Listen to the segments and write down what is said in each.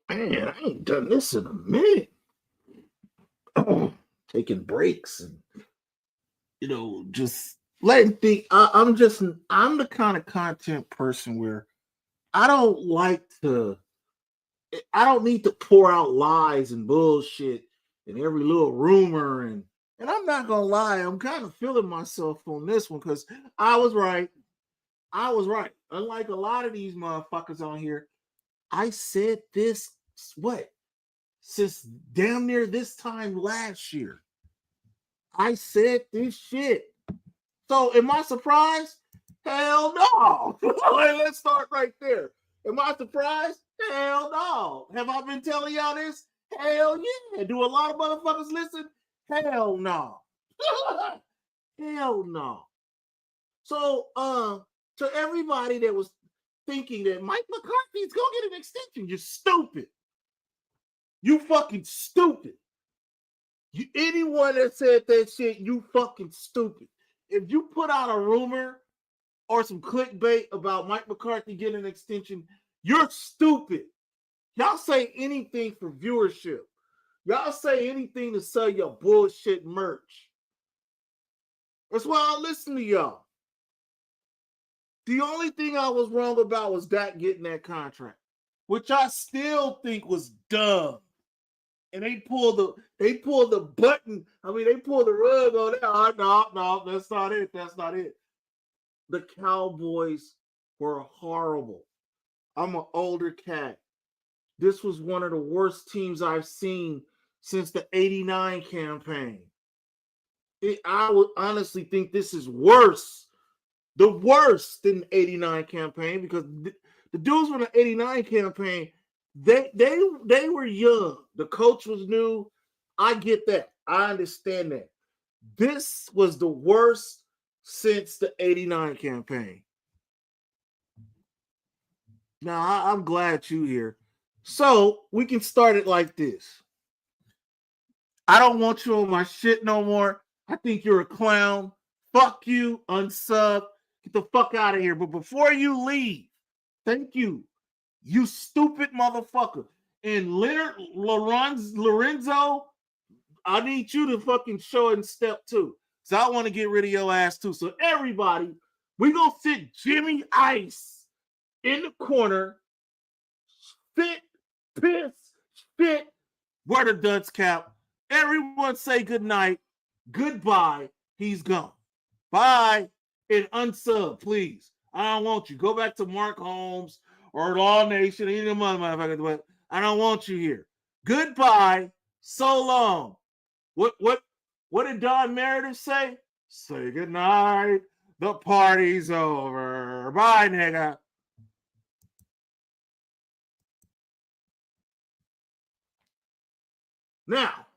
Man, I ain't done this in a minute. Taking breaks and just letting think. I'm the kind of content person where I don't like to. I don't need to pour out lies and bullshit and every little rumor and I'm not gonna lie. I'm kind of feeling myself on this one because I was right. I was right. Unlike a lot of these motherfuckers on here, I said this what since damn near this time last year. I said this shit. So am I surprised? Hell no. Let's start right there. Am I surprised? Hell no. Have I been telling y'all this? Hell yeah. Do a lot of motherfuckers listen? Hell no. Hell no. So to everybody that was thinking that Mike McCarthy's gonna get an extension, you're stupid. You fucking stupid. Anyone that said that shit, you fucking stupid. If you put out a rumor or some clickbait about Mike McCarthy getting an extension, you're stupid. Y'all say anything for viewership. Y'all say anything to sell your bullshit merch. That's why I listen to y'all. The only thing I was wrong about was Dak getting that contract, which I still think was dumb. And they pulled the button. I mean, they pulled the rug on that. Oh, no, that's not it. That's not it. The Cowboys were horrible. I'm an older cat. This was one of the worst teams I've seen since the 89 campaign. I would honestly think this is worse. The worst than the 89 campaign because the dudes from the 89 campaign, they were young. The coach was new. I get that. I understand that. This was the worst since the 89 campaign. Now, I'm glad you're here. So, we can start it like this. I don't want you on my shit no more. I think you're a clown. Fuck you, unsub. Get the fuck out of here. But before you leave, thank you, you stupid motherfucker. And Leonard Lorenzo, I need you to fucking show it in step two. So I want to get rid of your ass too. So everybody, we gonna sit Jimmy Ice in the corner, spit, piss, spit, wear the dunce cap. Everyone say good night, goodbye. He's gone. Bye. And unsub, please. I don't want you. Go back to Mark Holmes or Law Nation. Any of them motherfuckers. I don't want you here. Goodbye. So long. What did Don Meredith say? Say good night. The party's over. Bye, nigga. Now,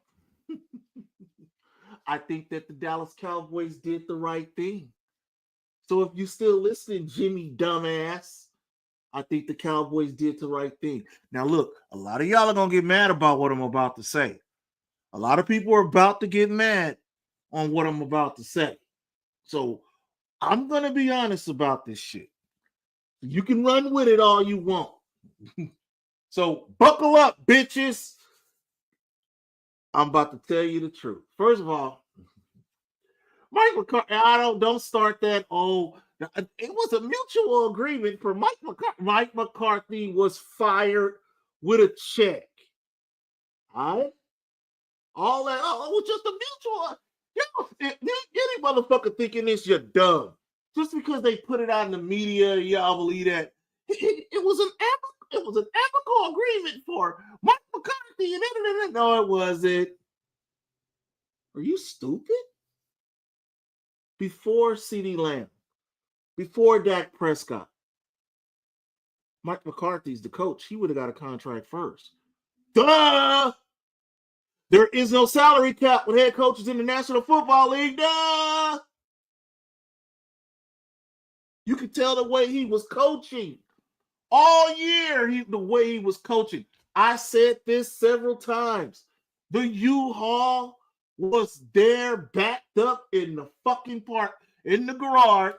I think that the Dallas Cowboys did the right thing. So if you still listening, Jimmy dumbass, I think the Cowboys did the right thing. Now, look, a lot of y'all are going to get mad about what I'm about to say. A lot of people are about to get mad on what I'm about to say. So I'm going to be honest about this shit. You can run with it all you want. So buckle up, bitches. I'm about to tell you the truth. First of all, Mike McCarthy, don't start that. Oh, it was a mutual agreement for Mike McCarthy. Mike McCarthy was fired with a check. All right? All that, it was just a mutual. Any motherfucker thinking this, you're dumb. Just because they put it out in the media, y'all believe that. It was an amicable agreement for Mike McCarthy. No, it wasn't. Are you stupid? Before CeeDee Lamb, before Dak Prescott, Mike McCarthy's the coach. He would have got a contract first. Duh! There is no salary cap with head coaches in the National Football League. Duh! You can tell the way he was coaching. All year, the way he was coaching. I said this several times. The U-Haul was there backed up in the fucking park, in the garage,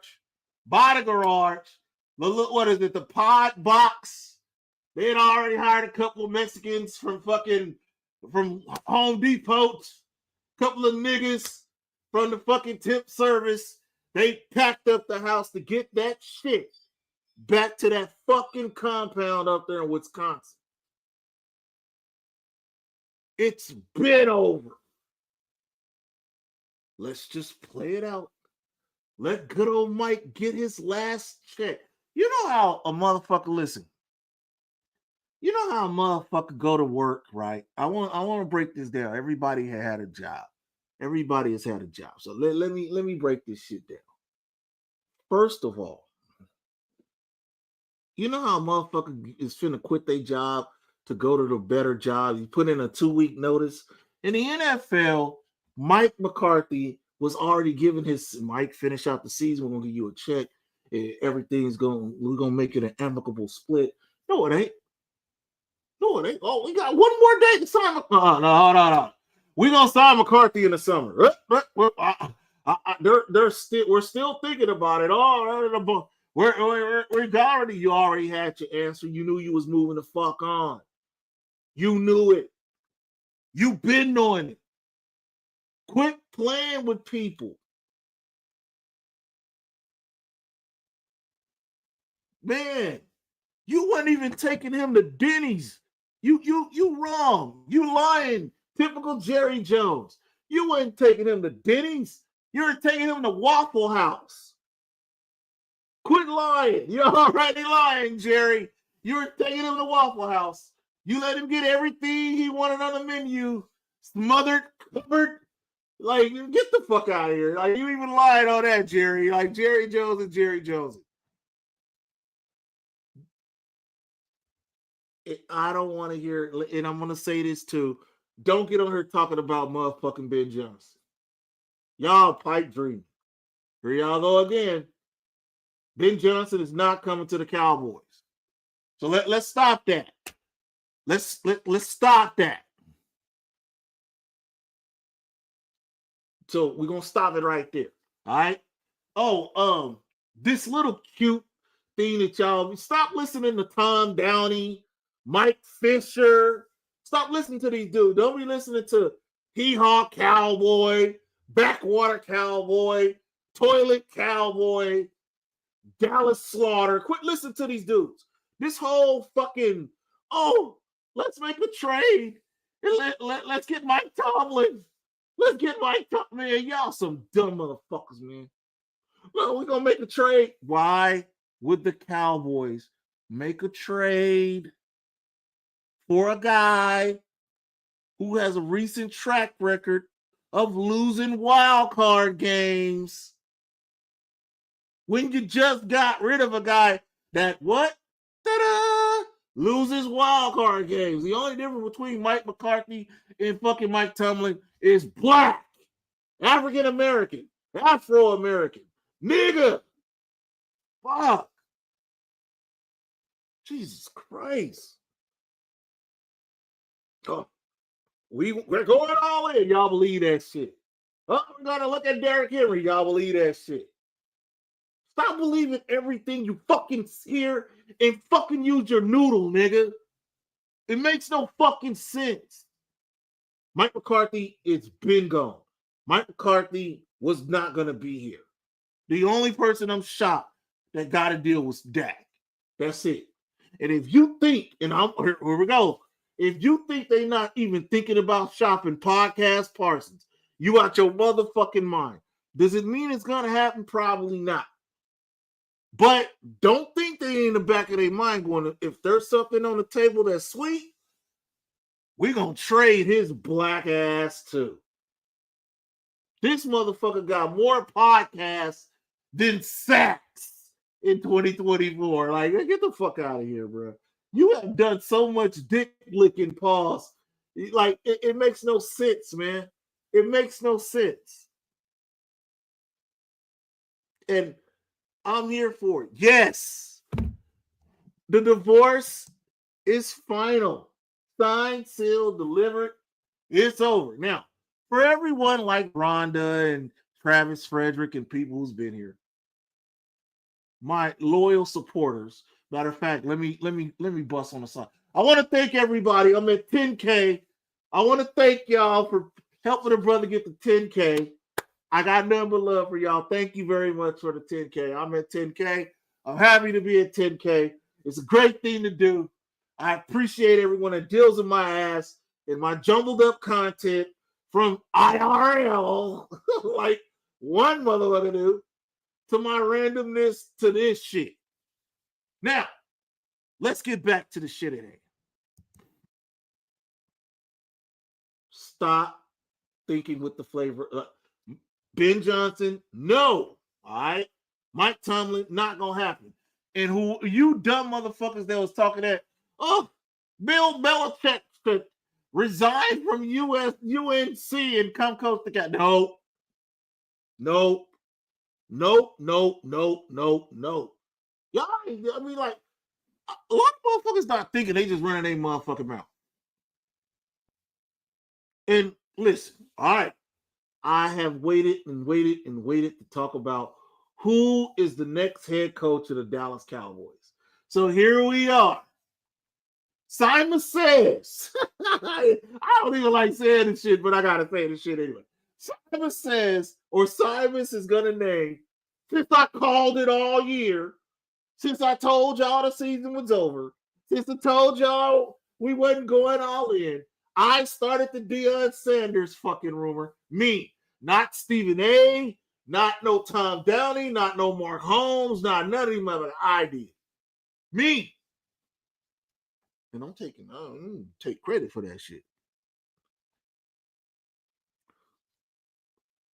by the garage. What is it? The pod box They had already hired a couple of Mexicans from Home Depot, couple of niggas from the fucking tip service. They packed up the house to get that shit back to that fucking compound up there in Wisconsin. It's been over. Let's just play it out. Let good old Mike get his last check. You know how a motherfucker, listen. You know how a motherfucker go to work, right? I want to break this down. Everybody had a job. Everybody has had a job. So let me break this shit down. First of all, you know how a motherfucker is finna quit their job to go to the better job. You put in a 2-week notice. In the NFL, Mike McCarthy was already giving his Mike, finish out the season. We're gonna give you a check. We're gonna make it an amicable split. No, it ain't. No, it ain't. Oh, we got one more day to sign. No. We're gonna sign McCarthy in the summer. We're still thinking about it. Oh, you already had your answer. You knew you was moving the fuck on. You knew it. You've been knowing it. Quit playing with people. Man, you weren't even taking him to Denny's. You wrong. You lying. Typical Jerry Jones. You weren't taking him to Denny's. You were taking him to Waffle House. Quit lying. You're already lying, Jerry. You were taking him to Waffle House. You let him get everything he wanted on the menu. Smothered, covered. Like, get the fuck out of here. Like, you even lied on that, Jerry. Like, Jerry Jones and Jerry Jones. I don't want to hear, and I'm going to say this too. Don't get on here talking about motherfucking Ben Johnson. Y'all pipe dream. Here y'all go again. Ben Johnson is not coming to the Cowboys. So let's stop that. Let's stop that. So we're gonna stop it right there. All right. Oh, this little cute thing that y'all stop listening to Tom Downey, Mike Fisher. Stop listening to these dudes. Don't be listening to Hee Haw Cowboy, Backwater Cowboy, Toilet Cowboy, Dallas Slaughter. Quit listening to these dudes. This whole fucking, let's make a trade and let's get Mike Tomlin. Let's get Mike Tomlin. Man, y'all some dumb motherfuckers, man. Well, we're going to make a trade. Why would the Cowboys make a trade for a guy who has a recent track record of losing wild card games when you just got rid of a guy that loses wild card games? The only difference between Mike McCarthy and fucking Mike Tomlin is black, African American, Afro American, nigga. Fuck. Jesus Christ. Oh, we're going all in. Y'all believe that shit. Oh, we're gonna look at Derrick Henry. Y'all believe that shit. Stop believing everything you fucking hear and fucking use your noodle, nigga. It makes no fucking sense. Mike McCarthy is been gone. Mike McCarthy was not gonna be here. The only person I'm shocked that got a deal was Dak. That's it. And if you think, and here we go. If you think they're not even thinking about shopping Podcast Parsons, you out your motherfucking mind. Does it mean it's gonna happen? Probably not. But don't think they in the back of their mind going, if there's something on the table that's sweet, we're gonna trade his black ass too. This motherfucker got more podcasts than sacks in 2024. Like, get the fuck out of here, bro. You have done so much dick licking pause. Like, it makes no sense, man. It makes no sense. And I'm here for it. Yes. The divorce is final. Signed, sealed, delivered. It's over. Now, for everyone like Rhonda and Travis Frederick and people who's been here, my loyal supporters, Matter of fact, let me bust on the side. I want to thank everybody. I'm at 10K. I want to thank y'all for helping the brother get to 10K. I got nothing but love for y'all. Thank you very much for the 10K. I'm at 10K. I'm happy to be at 10K. It's a great thing to do. I appreciate everyone that deals in my ass and my jumbled up content from IRL, like one motherfucker do, to my randomness to this shit. Now, let's get back to the shit at hand. Stop thinking with the flavor. Ben Johnson, no. All right. Mike Tomlin, not gonna happen. And who you dumb motherfuckers that was talking that, oh, Bill Belichick should resign from UNC and come coach the guy. No. No. No. No. No. No. No. Y'all, I mean, like, a lot of motherfuckers not thinking, they just running their motherfucking mouth. And listen, all right, I have waited and waited and waited to talk about who is the next head coach of the Dallas Cowboys. So here we are. Simon says, I don't even like saying this shit, but I gotta say this shit anyway. Simon says, or Simon is gonna name, since I called it all year, since I told y'all the season was over, since I told y'all we wasn't going all in, I started the Deion Sanders fucking rumor. Me, not Stephen A., not no Tom Downey, not no Mark Holmes, not none of them other. I did. Me. And I don't take credit for that shit.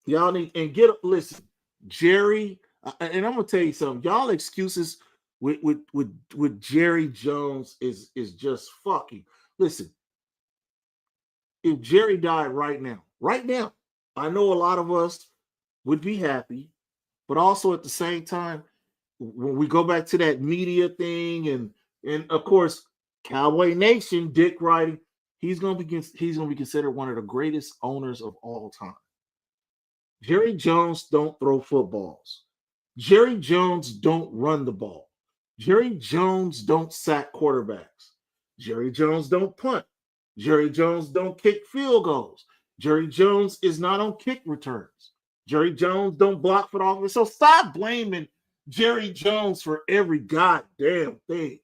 Y'all need, and listen, Jerry, and I'm gonna tell you something. Y'all excuses with Jerry Jones is just fucking. Listen, if Jerry died right now, I know a lot of us would be happy, but also at the same time, when we go back to that media thing, and of course, Cowboy Nation, Dick writing, he's gonna be considered one of the greatest owners of all time. Jerry Jones don't throw footballs. Jerry Jones don't run the ball. Jerry Jones don't sack quarterbacks. Jerry Jones don't punt. Jerry Jones don't kick field goals. Jerry Jones is not on kick returns. Jerry Jones don't block for the offense. So stop blaming Jerry Jones for every goddamn thing.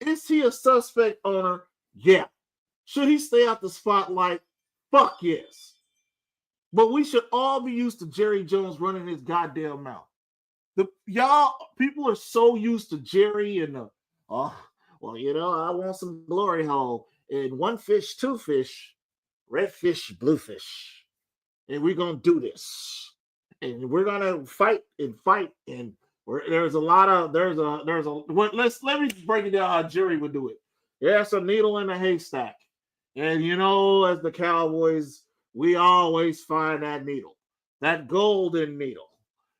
Is he a suspect owner? Yeah. Should he stay out the spotlight? Fuck yes. But we should all be used to Jerry Jones running his goddamn mouth. People are so used to Jerry and I want some glory hole. And one fish, two fish, red fish, blue fish. And we're going to do this. And we're going to fight. And let me break it down how Jerry would do it. There's a needle in a haystack. And as the Cowboys, we always find that needle, that golden needle.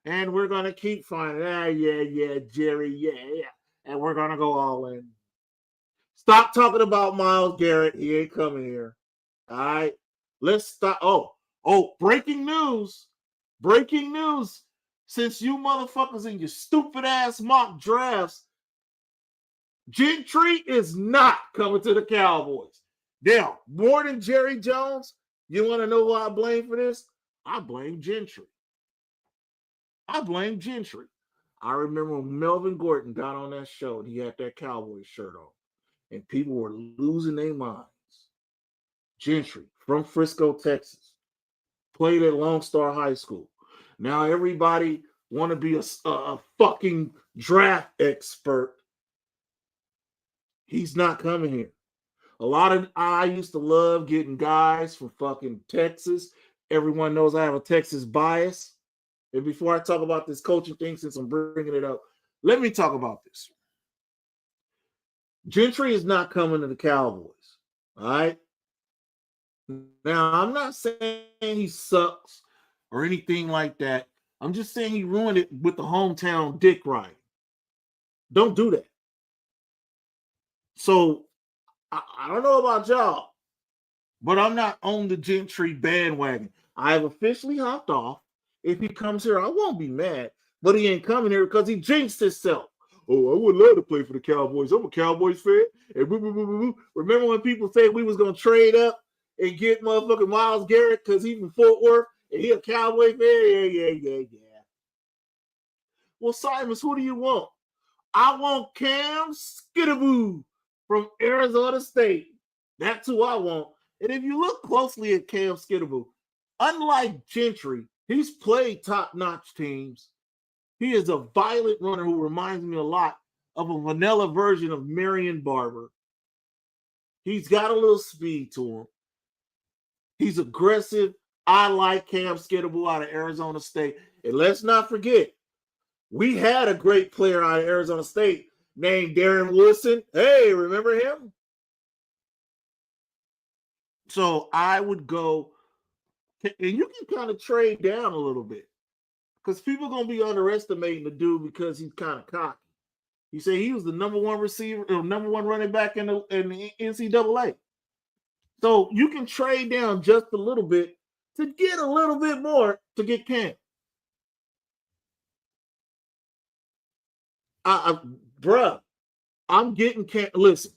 And we're going to keep finding Jerry, yeah. And we're going to go all in. Stop talking about Myles Garrett. He ain't coming here. All right. Let's stop. Oh, breaking news. Breaking news. Since you motherfuckers in your stupid ass mock drafts, Gentry is not coming to the Cowboys. Now, more than Jerry Jones, you want to know who I blame for this? I blame Gentry. I remember when Melvin Gordon got on that show and he had that Cowboys shirt on, and people were losing their minds. Gentry from Frisco, Texas, played at Lone Star High School. Now everybody want to be a fucking draft expert. He's not coming here. I used to love getting guys from fucking Texas. Everyone knows I have a Texas bias. And before I talk about this coaching thing, since I'm bringing it up, let me talk about this. Gentry is not coming to the Cowboys. All right. Now, I'm not saying he sucks or anything like that. I'm just saying he ruined it with the hometown dick riding. Don't do that. So, I don't know about y'all, but I'm not on the Gentry bandwagon. I have officially hopped off. If he comes here, I won't be mad, but he ain't coming here because he jinxed himself. oh, I would love to play for the Cowboys. I'm a Cowboys fan. And boo, boo, boo, boo, boo. Remember when people said we was gonna trade up and get motherfucking Myles Garrett because he's from Fort Worth and he a Cowboy fan? Yeah. Well, Simons, who do you want? I want Cam Skidaboo from Arizona State. That's who I want. And if you look closely at Cam Skidaboo, unlike Gentry, he's played top-notch teams. He is a violent runner who reminds me a lot of a vanilla version of Marion Barber. He's got a little speed to him. He's aggressive. I like Cam Skidaboo out of Arizona State. And let's not forget, we had a great player out of Arizona State named Darren Woodson. Hey, remember him? So I would go, and you can kind of trade down a little bit because people are going to be underestimating the dude because he's kind of cocky. You say he was the number one receiver, number one running back in the NCAA. So you can trade down just a little bit to get a little bit more to get Cam. Bruh, I'm getting Cam. Listen,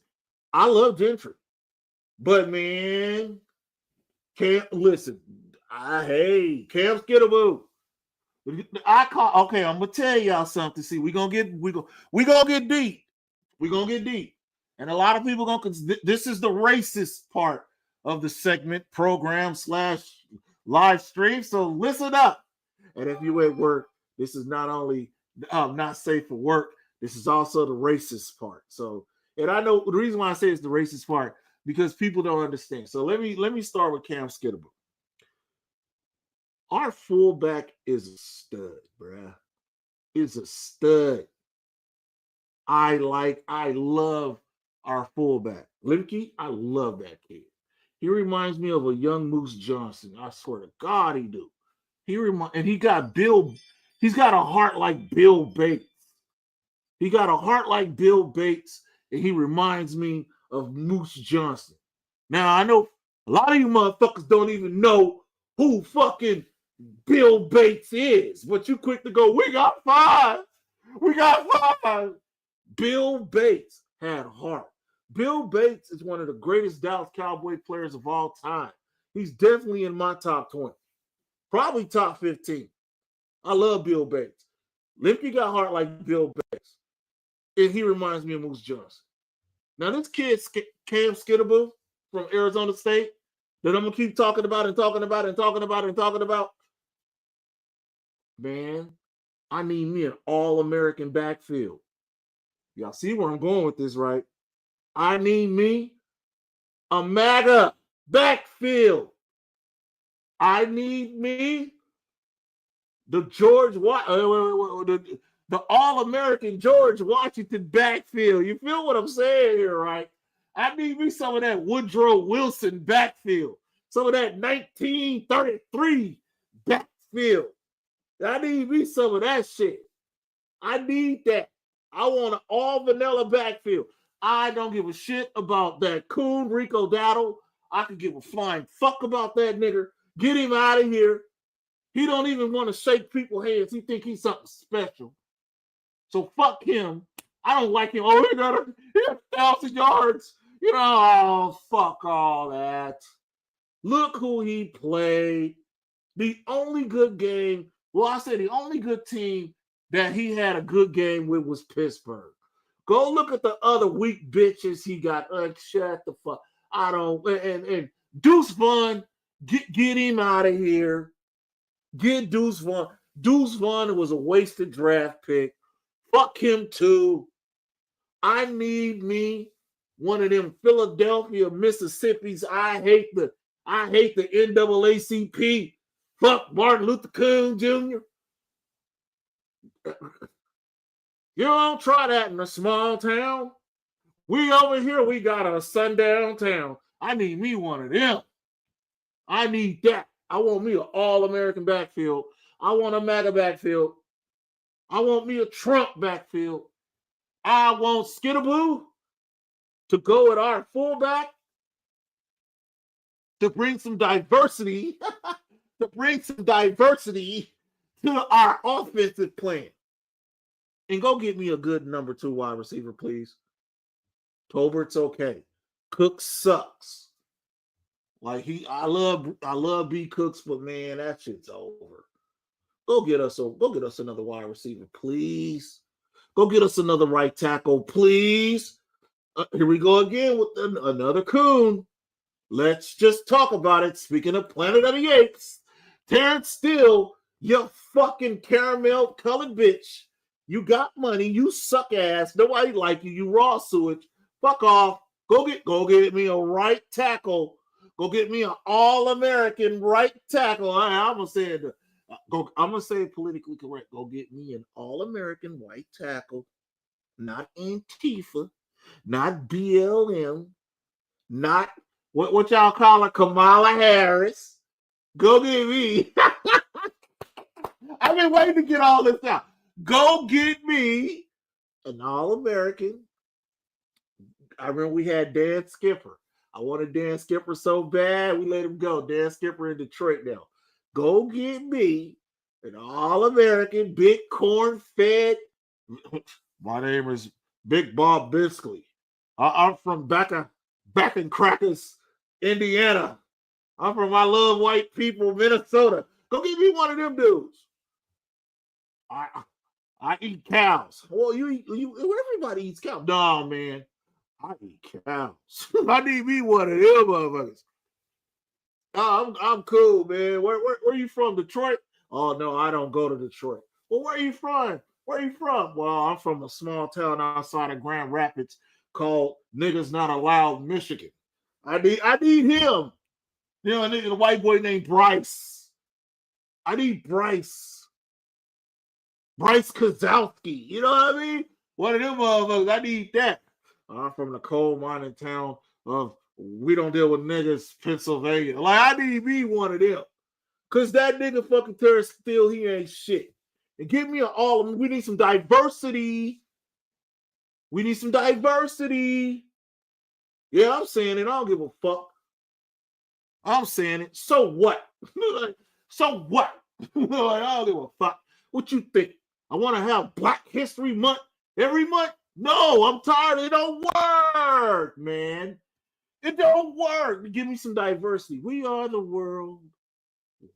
I love Gentry, but man, Cam. Listen, Cam Skidaboo. Okay, I'm gonna tell y'all something. See, we gonna get deep. We're gonna get deep. And a lot of people this is the racist part of the segment program / live stream. So listen up. And if you at work, this is not only not safe for work, this is also the racist part. So, and I know the reason why I say it's the racist part because people don't understand. So let me start with Cam Skidaboo. Our fullback is a stud, bruh. Is a stud. I love our fullback. Limke, I love that kid. He reminds me of a young Moose Johnson. I swear to God, he do. He's got a heart like Bill Bates. He got a heart like Bill Bates, and he reminds me of Moose Johnson. Now, I know a lot of you motherfuckers don't even know who fucking Bill Bates is, but you quick to go, we got five. Bill Bates had heart. Bill Bates is one of the greatest Dallas Cowboy players of all time. He's definitely in my top 20. Probably top 15. I love Bill Bates. Limke got heart like Bill Bates. And he reminds me of Moose Johnson. Now, this kid, Cam Skidaboo from Arizona State, that I'm going to keep talking about. Man, I need me an all-American backfield. Y'all see where I'm going with this, right? I need me a MAGA backfield. I need me the the all-American George Washington backfield. You feel what I'm saying here, right? I need me some of that Woodrow Wilson backfield. Some of that 1933 backfield. I need me some of that shit. I need that. I want an all-vanilla backfield. I don't give a shit about that coon Rico Dowdle. I can give a flying fuck about that nigger. Get him out of here. He don't even want to shake people's hands. He think he's something special. So fuck him. I don't like him. Oh, he got 1,000 yards. Oh, fuck all that. Look who he played. The only good game, the only good team that he had a good game with was Pittsburgh. Go look at the other weak bitches he got. Shut the fuck. I don't. And Deuce Vaughn, get him out of here. Get Deuce Vaughn. Deuce Vaughn was a wasted draft pick. Fuck him too. I need me one of them Philadelphia, Mississippi's. I hate the NAACP. Fuck Martin Luther King Jr. You don't try that in a small town. We over here, we got a sundown town. I need me one of them. I need that. I want me an all-American backfield. I want a MAGA backfield. I want me a Trump backfield. I want Skidaboo to go at our fullback to bring some diversity, to our offensive plan. And go get me a good number 2 wide receiver, please. Tobert's okay. Cook sucks. Like I love B Cooks, but man, that shit's over. Go get us another wide receiver, please. Go get us another right tackle, please. Here we go again with another coon. Let's just talk about it. Speaking of Planet of the Apes, Terrence Steele, you fucking caramel colored bitch. You got money. You suck ass. Nobody like you. You raw sewage. Fuck off. Go get me a right tackle. Go get me an all-American right tackle. I'm gonna say it. I'm gonna say it politically correct. Go get me an all-American right tackle, not Antifa, not BLM, not what y'all call her, Kamala Harris. Go get me. I've been waiting to get all this out. Go get me an all-American. I remember we had Dan Skipper. I wanted Dan Skipper so bad, we let him go. Dan Skipper in Detroit now. Go get me an all-American, big corn-fed. My name is Big Bob Biskley. I'm from back in Crackers, Indiana. I'm from I Love White People, Minnesota. Go get me one of them dudes. I eat cows. Well, everybody eats cows. No, man. I eat cows. I need me one of them motherfuckers. I'm cool, man. Where you from? Detroit? Oh no, I don't go to Detroit. Well, where are you from? Where are you from? Well, I'm from a small town outside of Grand Rapids called Niggas Not Allowed, Michigan. I need him. You know, a white boy named Bryce. I need Bryce. Bryce Kozlowski. You know what I mean? One of them motherfuckers. I need that. I'm from the coal mining town of We Don't Deal with Niggas, Pennsylvania. Like, I need me one of them. Because that nigga fucking Terrence Steele, he ain't shit. And give me we need some diversity. We need some diversity. Yeah, I'm saying it. I don't give a fuck. I'm saying it. So what? So what? I don't give a fuck. What you think? I want to have Black History Month every month? No, I'm tired. It don't work, man. It don't work. Give me some diversity. We are the world.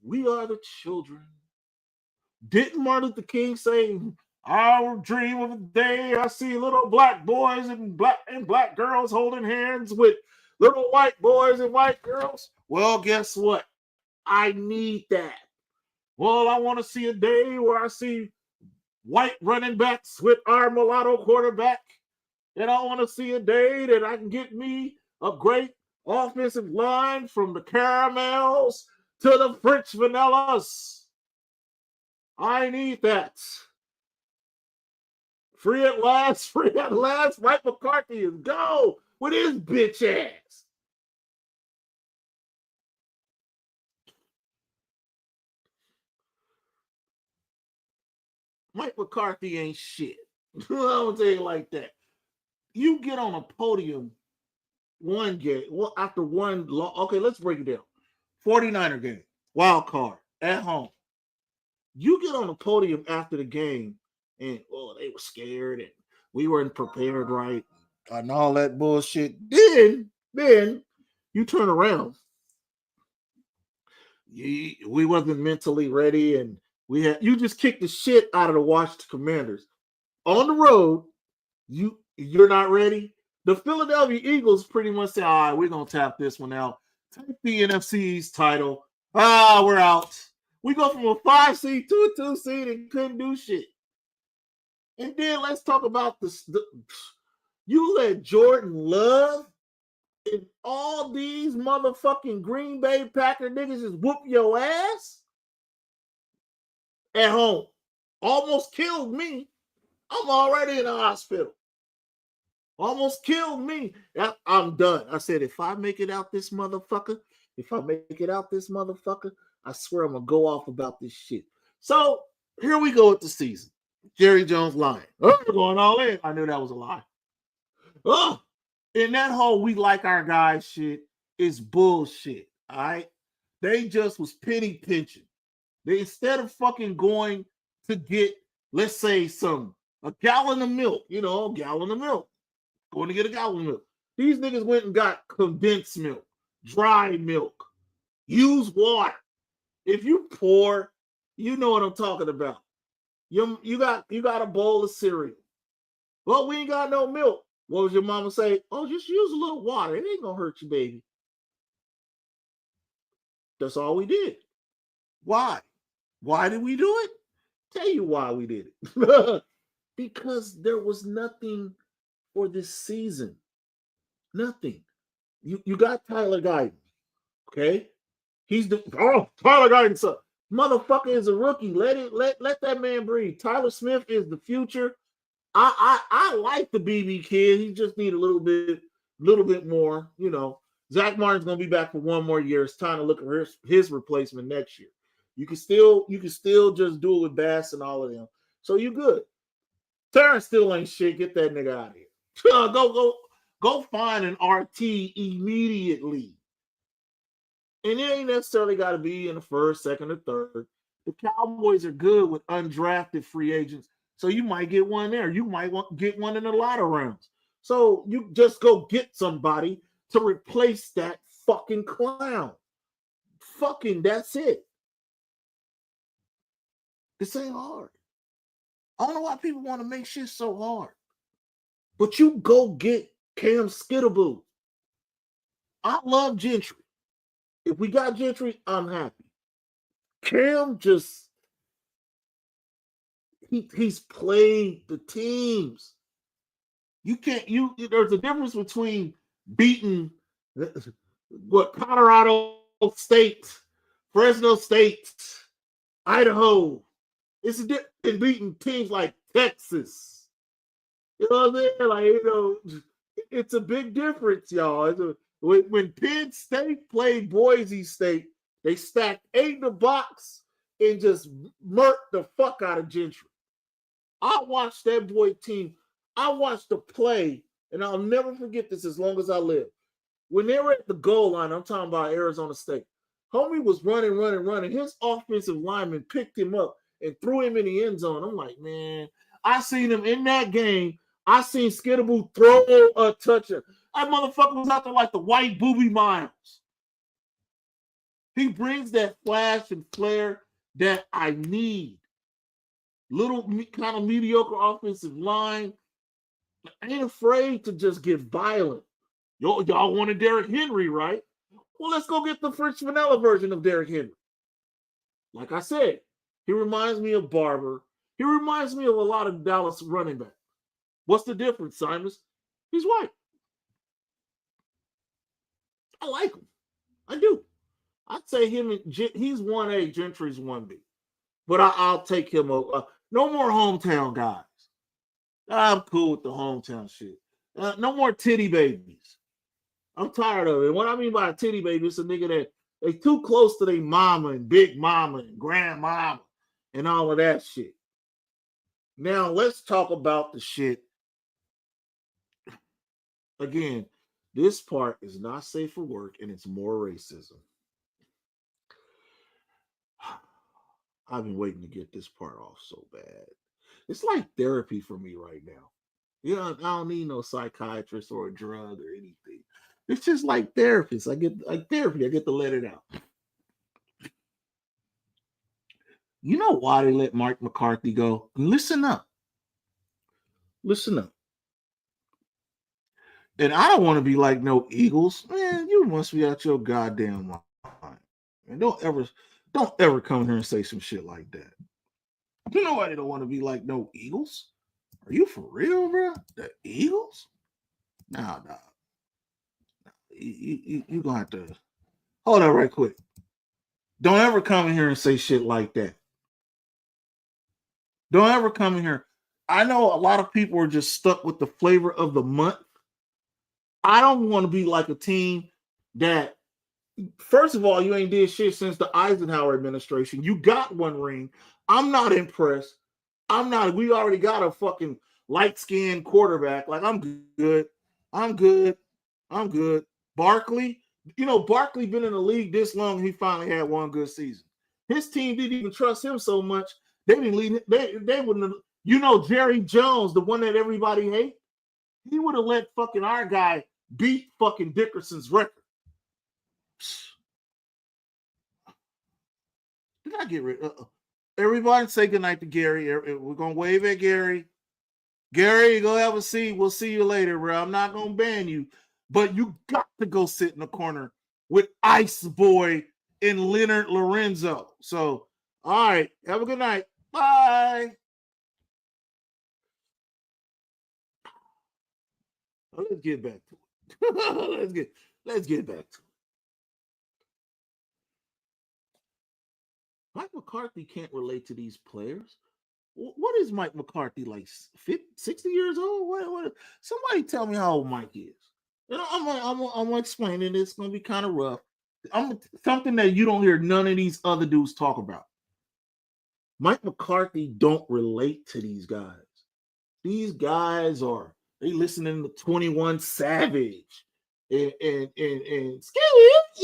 We are the children. Didn't Martin Luther King say, "I dream of a day I see little black boys and black girls holding hands with little white boys and white girls"? Well, guess what? I need that. Well, I want to see a day where I see white running backs with our mulatto quarterback. And I want to see a day that I can get me a great offensive line from the caramels to the French vanillas. I need that. Free at last, free at last. Mike McCarthy is go with his bitch ass. Mike McCarthy ain't shit. I'm gonna tell you like that. You get on a podium one game, well, after one, okay, let's break it down. 49er game, wild card, at home. You get on a podium after the game, and they were scared, and we weren't prepared right, and all that bullshit. Then you turn around. We wasn't mentally ready, and you just kicked the shit out of the Washington Commanders on the road. You're not ready. The Philadelphia Eagles pretty much say, "All right, we're gonna tap this one out. Take the NFC's title. We're out. We go from a 5 seed to a 2 seed and couldn't do shit." And then let's talk about this. You let Jordan Love and all these motherfucking Green Bay Packer niggas just whoop your ass at home. Almost killed me. I'm already in the hospital. Almost killed me. I'm done. I said, if I make it out this motherfucker, I swear I'm going to go off about this shit. So here we go with the season. Jerry Jones lying. We're going all in. I knew that was a lie. And that whole "we like our guys" shit is bullshit. All right. They just was penny pinching. They, instead of fucking going to get, let's say, some A gallon of milk, a gallon of milk. Going to get a gallon of milk. These niggas went and got condensed milk, dry milk, used water. If you poor, you know what I'm talking about. You got a bowl of cereal. Well, we ain't got no milk. What was your mama say? Oh, just use a little water. It ain't gonna hurt you, baby. That's all we did. Why? Why did we do it? Tell you why we did it. Because there was nothing for this season. Nothing. You got Tyler Guyton, okay? Tyler Guyton, motherfucker is a rookie. Let that man breathe. Tyler Smith is the future. I like the BB kid. He just need a little bit more. Zach Martin's gonna be back for one more year. It's time to look at his replacement next year. You can still just do it with Bass and all of them. So you good. Terrence still ain't shit. Get that nigga out of here. Go find an RT immediately. And it ain't necessarily got to be in the first, second, or third. The Cowboys are good with undrafted free agents. So you might get one there. You might get one in a lot of rounds. So you just go get somebody to replace that fucking clown. Fucking that's it. This ain't hard. I don't know why people want to make shit so hard. But you go get Cam Skittaboo. I love Gentry. If we got Gentry, I'm happy. Cam he's played the teams. There's a difference between beating Colorado State, Fresno State, Idaho. It's a difference in beating teams like Texas. You know what I'm saying? It's a big difference, y'all. When Penn State played Boise State, they stacked 8 in the box and just murked the fuck out of Gentry. I watched that boy team. I watched the play, and I'll never forget this as long as I live. When they were at the goal line, I'm talking about Arizona State, homie was running. His offensive lineman picked him up and threw him in the end zone. I'm like, man, I seen him in that game. I seen Skittaboo throw a toucher. That motherfucker was out there like the white Booby Miles. He brings that flash and flair that I need. Little kind of mediocre offensive line. Ain't afraid to just get violent. Y'all wanted Derrick Henry, right? Well, let's go get the French vanilla version of Derrick Henry. Like I said, he reminds me of Barber. He reminds me of a lot of Dallas running backs. What's the difference, Simons? He's white. I like him. I do. I'd say he's 1A, Gentry's 1B. But I'll take him over. No more hometown guys. I'm cool with the hometown shit. No more titty babies. I'm tired of it. What I mean by a titty baby is a nigga that they too close to their mama and big mama and grandmama and all of that shit. Now let's talk about the shit. Again, this part is not safe for work and it's more racism. I've been waiting to get this part off so bad. It's like therapy for me right now. I don't need no psychiatrist or a drug or anything. It's just like therapist. I get therapy. I get to let it out. You know why they let Mike McCarthy go? Listen up. Listen up. And I don't want to be like no Eagles. Man, you must be out your goddamn mind. And don't ever come here and say some shit like that. You know why they don't want to be like no Eagles? Are you for real, bro? The Eagles? Nah. You're going to have to hold on right quick. Don't ever come in here and say shit like that. Don't ever come in here. I know a lot of people are just stuck with the flavor of the month. I don't want to be like a team that, first of all, you ain't did shit since the Eisenhower administration. You got one ring. I'm not impressed. We already got a fucking light-skinned quarterback. Like, I'm good. Barkley, Barkley been in the league this long. He finally had one good season. His team didn't even trust him so much. They didn't lead. They wouldn't have. You know Jerry Jones, the one that everybody hates, he would have let fucking our guy beat fucking Dickerson's record. Did I get rid of everybody? Say goodnight to Gary. We're going to wave at Gary. Gary, go have a seat. We'll see you later, bro. I'm not going to ban you, but you got to go sit in the corner with Ice Boy and Leonard Lorenzo. So, all right. Have a good night. Bye. Well, let's get back to it. let's get back to it. Mike McCarthy can't relate to these players. What is Mike McCarthy, like 50, 60 years old? What? Somebody tell me how old Mike is. You know, I'm explaining this. It's gonna be kind of rough. Something that you don't hear none of these other dudes talk about. Mike McCarthy don't relate to these guys. These guys they listening to 21 Savage and you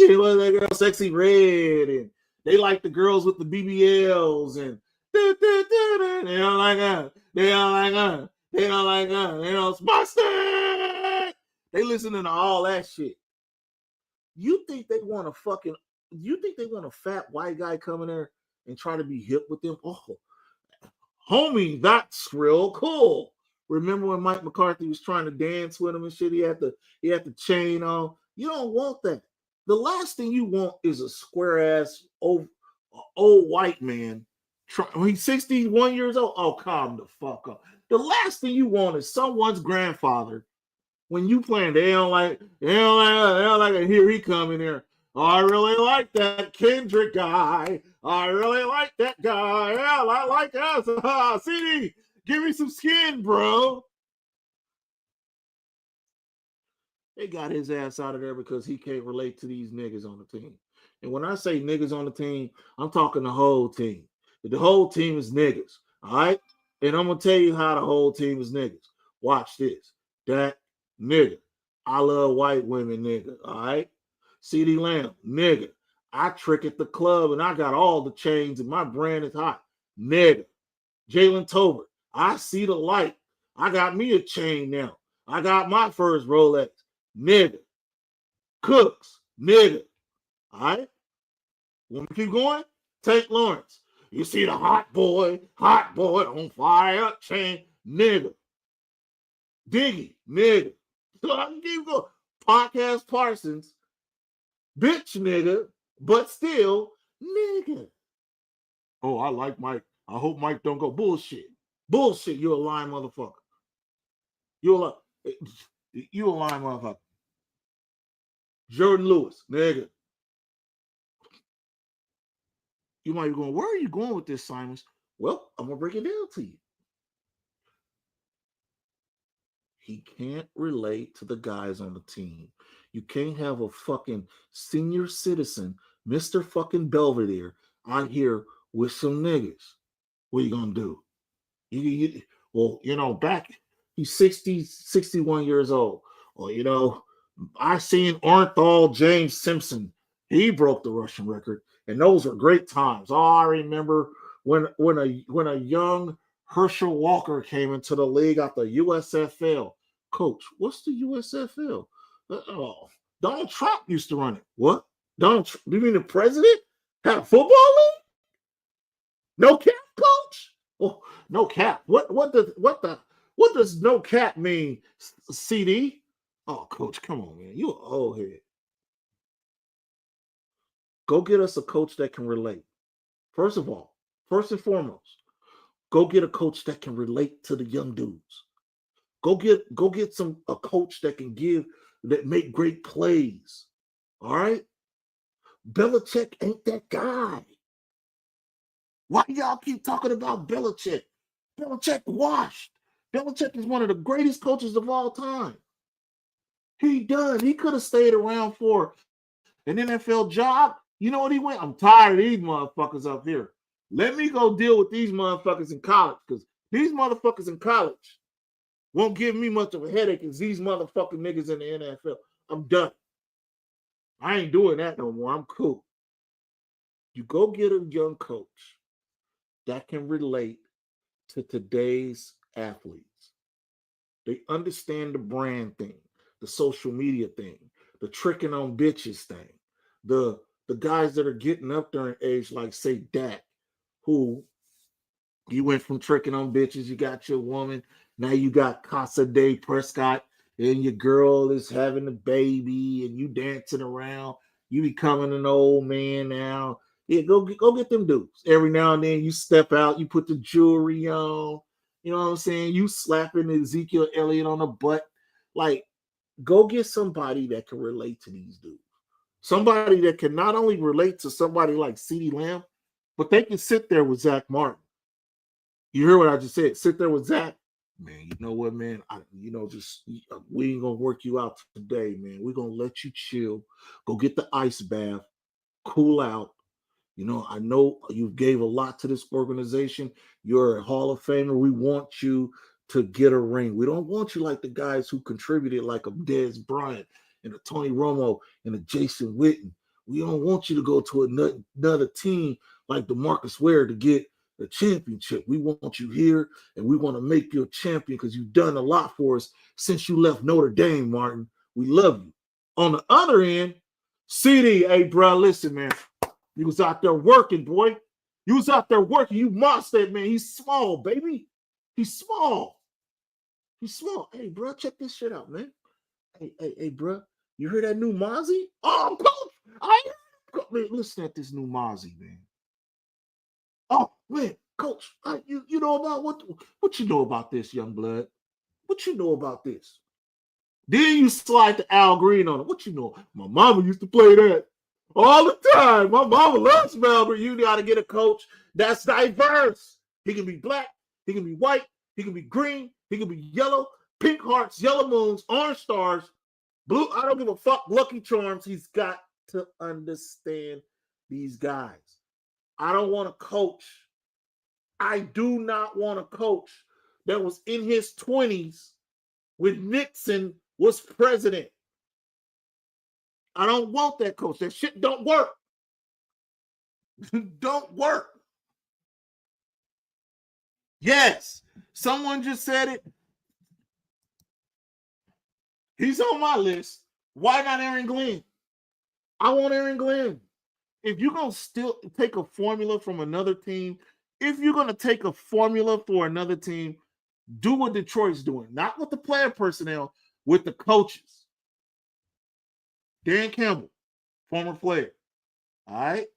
know that girl Sexy Red, and they like the girls with the BBLs and they don't like us. They don't like us. They don't like us. They don't Mustang. They listening to all that shit. You think they want a fat white guy come in there and try to be hip with them? Oh, homie, that's real cool. Remember when Mike McCarthy was trying to dance with him and shit? He had the chain on. You don't want that. The last thing you want is a square ass old white man. He's 61 years old. Oh, calm the fuck up. The last thing you want is someone's grandfather. When you playing, they don't like it. Here he come in here. Oh, I really like that Kendrick guy. I really like that guy. Yeah, I like us. CD, give me some skin, bro. They got his ass out of there because he can't relate to these niggas on the team. And when I say niggas on the team, I'm talking the whole team. The whole team is niggas. All right? And I'm going to tell you how the whole team is niggas. Watch this. That nigga. I love white women, nigga. All right? CD Lamb, nigga. I trick at the club and I got all the chains and my brand is hot. Nigga. Jalen Tolbert. I see the light. I got me a chain now. I got my first Rolex. Nigga. Cooks. Nigga. All right? Want to keep going? Tank Lawrence. You see the hot boy on fire chain. Nigga. Diggy. Nigga. So I can keep going. Podcast Parsons. Bitch nigga. But still, nigga. Oh, I like Mike. I hope Mike don't go. Bullshit. Bullshit. You're a lying motherfucker. You're a lying motherfucker. Jordan Lewis, nigga. You might be going, where are you going with this, Simons? Well, I'm going to break it down to you. He can't relate to the guys on the team. You can't have a fucking senior citizen, Mr. fucking Belvedere, out here with some niggas. What are you going to do? Well, back, he's 60, 61 years old. Well, I seen Orenthal James Simpson. He broke the rushing record, and those were great times. Oh, I remember when a young Herschel Walker came into the league at the USFL. Coach, what's the USFL? Donald Trump used to run it. What? Do you mean the president had a football league? No cap, coach? Oh, no cap. What does no cap mean, CD? Oh, coach, come on, man. You an old head. Go get us a coach that can relate. First of all, first and foremost, go get a coach that can relate to the young dudes. Go get a coach that make great plays. All right? Belichick ain't that guy. Why y'all keep talking about Belichick? Belichick washed. Belichick is one of the greatest coaches of all time. He could have stayed around for an NFL job. You know what he went? I'm tired of these motherfuckers up here. Let me go deal with these motherfuckers in college, because these motherfuckers in college won't give me much of a headache as these motherfucking niggas in the NFL. I'm done. I ain't doing that no more. I'm cool. You go get a young coach that can relate to today's athletes. They understand the brand thing, the social media thing, the tricking on bitches thing, the the guys that are getting up there in age, like say Dak, who you went from tricking on bitches, you got your woman, now you got Casa de Prescott, and your girl is having a baby, and you dancing around. You becoming an old man now. Yeah, go get them dudes. Every now and then you step out, you put the jewelry on. You know what I'm saying? You slapping Ezekiel Elliott on the butt. Like, go get somebody that can relate to these dudes. Somebody that can not only relate to somebody like CeeDee Lamb, but they can sit there with Zach Martin. You hear what I just said? Sit there with Zach. Man, you know what, man? Just we ain't gonna work you out today, man. We're gonna let you chill. Go get the ice bath, cool out. I know you gave a lot to this organization. You're a Hall of Famer. We want you to get a ring. We don't want you like the guys who contributed, like a Dez Bryant and a Tony Romo and a Jason Witten. We don't want you to go to another team like the Marcus Ware to get the championship. We want you here, and we want to make you a champion because you've done a lot for us since you left Notre Dame, Martin. We love you. On the other end, CD, hey, bro, listen, man. You was out there working, boy. You was out there working. You monster, man. He's small, baby. He's small. He's small. Hey, bro, check this shit out, man. Hey, bro. You hear that new Mozzie? Oh, coach. Man, listen at this new Mozzie, man. Oh, man, coach. You know about what you know about this, young blood? What you know about this? Then you slide to Al Green on it. What you know? My mama used to play that all the time. My mama loves Melbourne. You got to get a coach that's diverse. He can be black. He can be white. He can be green. He can be yellow. Pink hearts, yellow moons, orange stars, blue. I don't give a fuck. Lucky Charms. He's got to understand these guys. I don't want a coach. I do not want a coach that was in his 20s when Nixon was president. I don't want that coach. That shit don't work. Don't work. Yes, someone just said it. He's on my list. Why not Aaron Glenn? I want Aaron Glenn. If you're going to still take a formula from another team, if you're going to take a formula for another team, do what Detroit's doing. Not with the player personnel, with the coaches. Dan Campbell, former player. All right.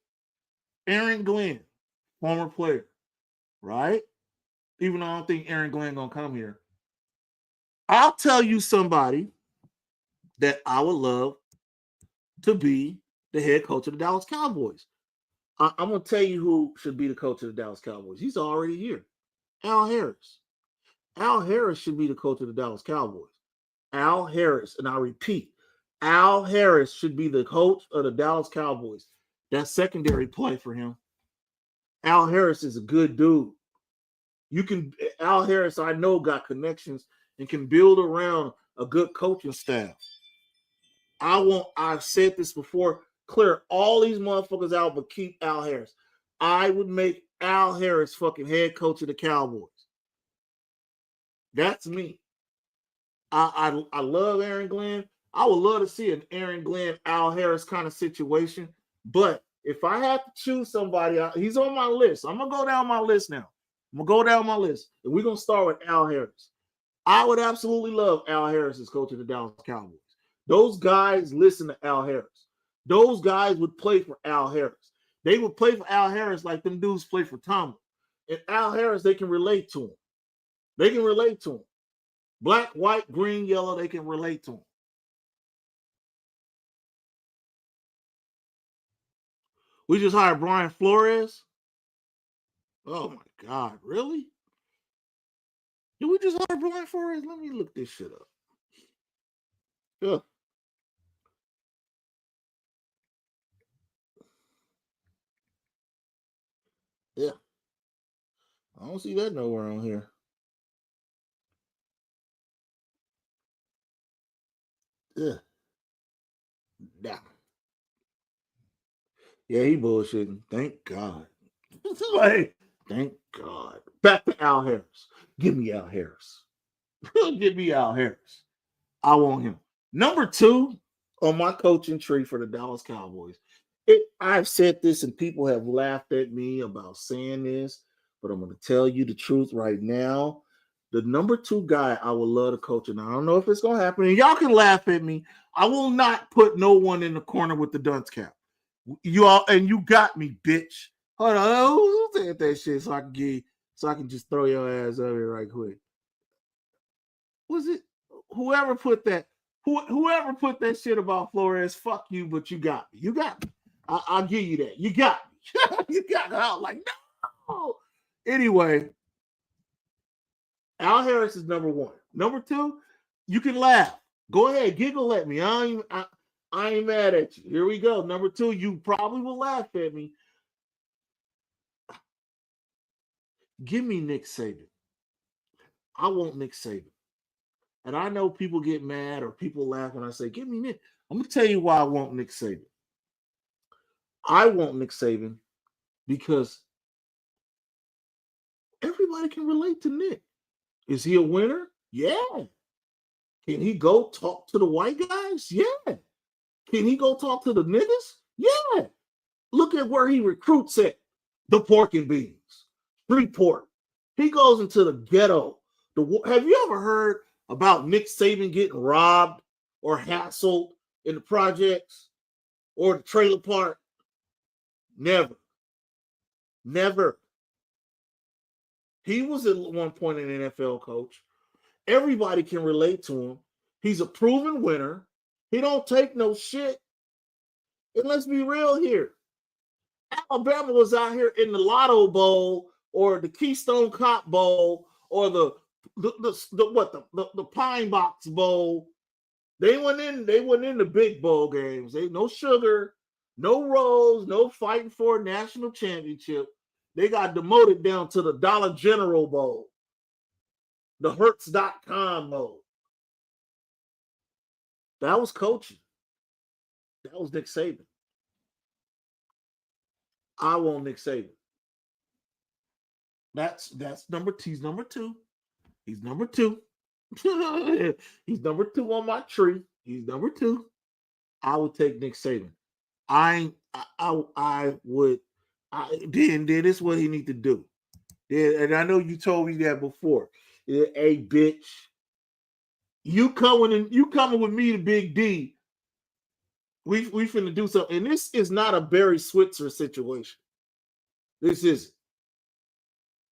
Aaron Glenn, former player. Right? Even though I don't think Aaron Glenn going to come here. I'll tell you somebody that I would love to be the head coach of the Dallas Cowboys. I'm going to tell you who should be the coach of the Dallas Cowboys. He's already here. Al Harris. Al Harris should be the coach of the Dallas Cowboys. Al Harris, and I repeat, Al Harris should be the coach of the Dallas Cowboys. That's secondary play for him. Al Harris is a good dude. Al Harris, I know, got connections and can build around a good coaching staff. I've said this before, clear all these motherfuckers out, but keep Al Harris. I would make Al Harris fucking head coach of the Cowboys. That's me. I love Aaron Glenn. I would love to see an Aaron Glenn, Al Harris kind of situation. But if I had to choose somebody, he's on my list. I'm going to go down my list now. I'm going to go down my list. And we're going to start with Al Harris. I would absolutely love Al Harris as coach of the Dallas Cowboys. Those guys listen to Al Harris. Those guys would play for Al Harris. They would play for Al Harris like them dudes play for Tomlin. And Al Harris, they can relate to him. They can relate to him. Black, white, green, yellow, they can relate to him. We just hired Brian Flores. Oh my God, really? Did we just hire Brian Flores? Let me look this shit up. Yeah. Yeah. I don't see that nowhere on here. Yeah. Nah. Yeah, he bullshitting. Thank God. Like, Thank God. Back to Al Harris. Give me Al Harris. Give me Al Harris. I want him. Number 2 on my coaching tree for the Dallas Cowboys. I've said this and people have laughed at me about saying this, but I'm going to tell you the truth right now. The number 2 guy I would love to coach, and I don't know if it's going to happen, and y'all can laugh at me. I will not put no one in the corner with the dunce cap. You all, and you got me, bitch. Hold on, who said that shit so I can just throw your ass over here right quick. Was it whoever put that? Whoever put that shit about Flores? Fuck you, but you got me. You got me. I'll give you that. You got me. You got me. I was like, no. Anyway, Al Harris is number 1. Number 2, you can laugh. Go ahead, giggle at me. I ain't mad at you. Here we go. Number 2, you probably will laugh at me. Give me Nick Saban. I want Nick Saban. And I know people get mad or people laugh when I say, give me Nick. I'm going to tell you why I want Nick Saban. I want Nick Saban because everybody can relate to Nick. Is he a winner? Yeah. Can he go talk to the white guys? Yeah. Can he go talk to the niggas? Yeah. Look at where he recruits at. The pork and beans. Street pork. He goes into the ghetto. Have you ever heard about Nick Saban getting robbed or hassled in the projects or the trailer park? Never. Never. He was at one point an NFL coach. Everybody can relate to him. He's a proven winner. He don't take no shit. And let's be real here. Alabama was out here in the Lotto Bowl or the Keystone Cop Bowl or the Pine Box Bowl. They went in the big bowl games. They no sugar, no rolls, no fighting for a national championship. They got demoted down to the Dollar General Bowl, the Hertz.com Bowl. That was coaching. That was Nick Saban. I want Nick Saban. That's number 2. He's number 2. He's number 2. He's number 2 on my tree. He's number 2. I would take Nick Saban. I would. Then this is what he need to do. And I know you told me that before. Hey, bitch, you coming with me to Big D. We finna do something. And this is not a Barry Switzer situation. This is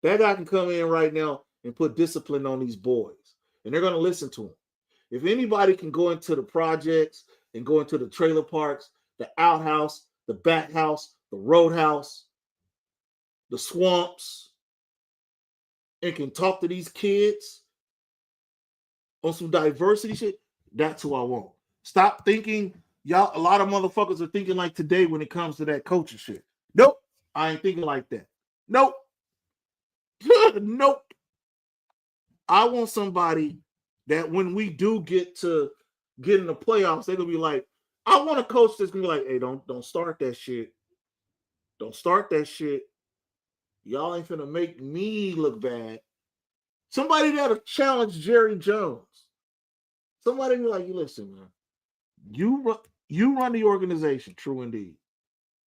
that guy can come in right now and put discipline on these boys, and they're gonna listen to him. If anybody can go into the projects and go into the trailer parks, the outhouse, the back house, the roadhouse, the swamps, and can talk to these kids on some diversity shit, that's who I want. Stop thinking, y'all, a lot of motherfuckers are thinking like today when it comes to that coaching shit. Nope, I ain't thinking like that. Nope. Nope. I want somebody that when we do get in the playoffs, they're gonna be like, I want a coach that's gonna be like, hey, don't start that shit. Don't start that shit. Y'all ain't finna make me look bad. Somebody that'll challenge Jerry Jones. Somebody be like, listen, man, you run the organization, true indeed.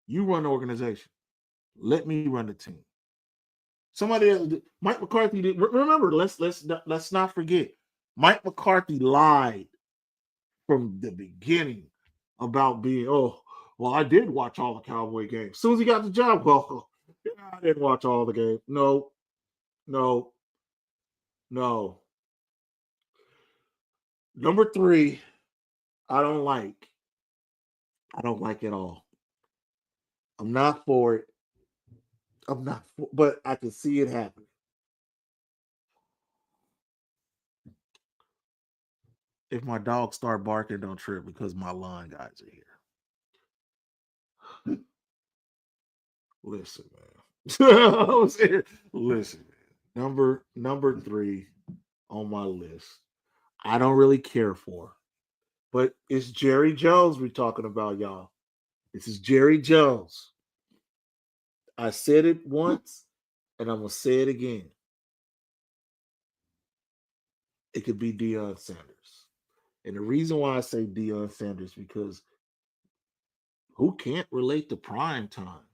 You run the organization. Let me run the team. Somebody else, Mike McCarthy did. Remember, let's not forget, Mike McCarthy lied from the beginning about being, well, I did watch all the Cowboy games. As soon as he got the job, well, yeah, I didn't watch all the games. No. Number 3, I don't like. I don't like it all. I'm not for it. I'm not for, but I can see it happening. If my dogs start barking, don't trip because my lawn guys are here. Listen, man. Listen, man. Number 3 on my list. I don't really care for, but it's Jerry Jones we're talking about, y'all. This is Jerry Jones. I said it once. And I'm going to say it again. It could be Deion Sanders. And the reason why I say Deion Sanders, because who can't relate to prime time?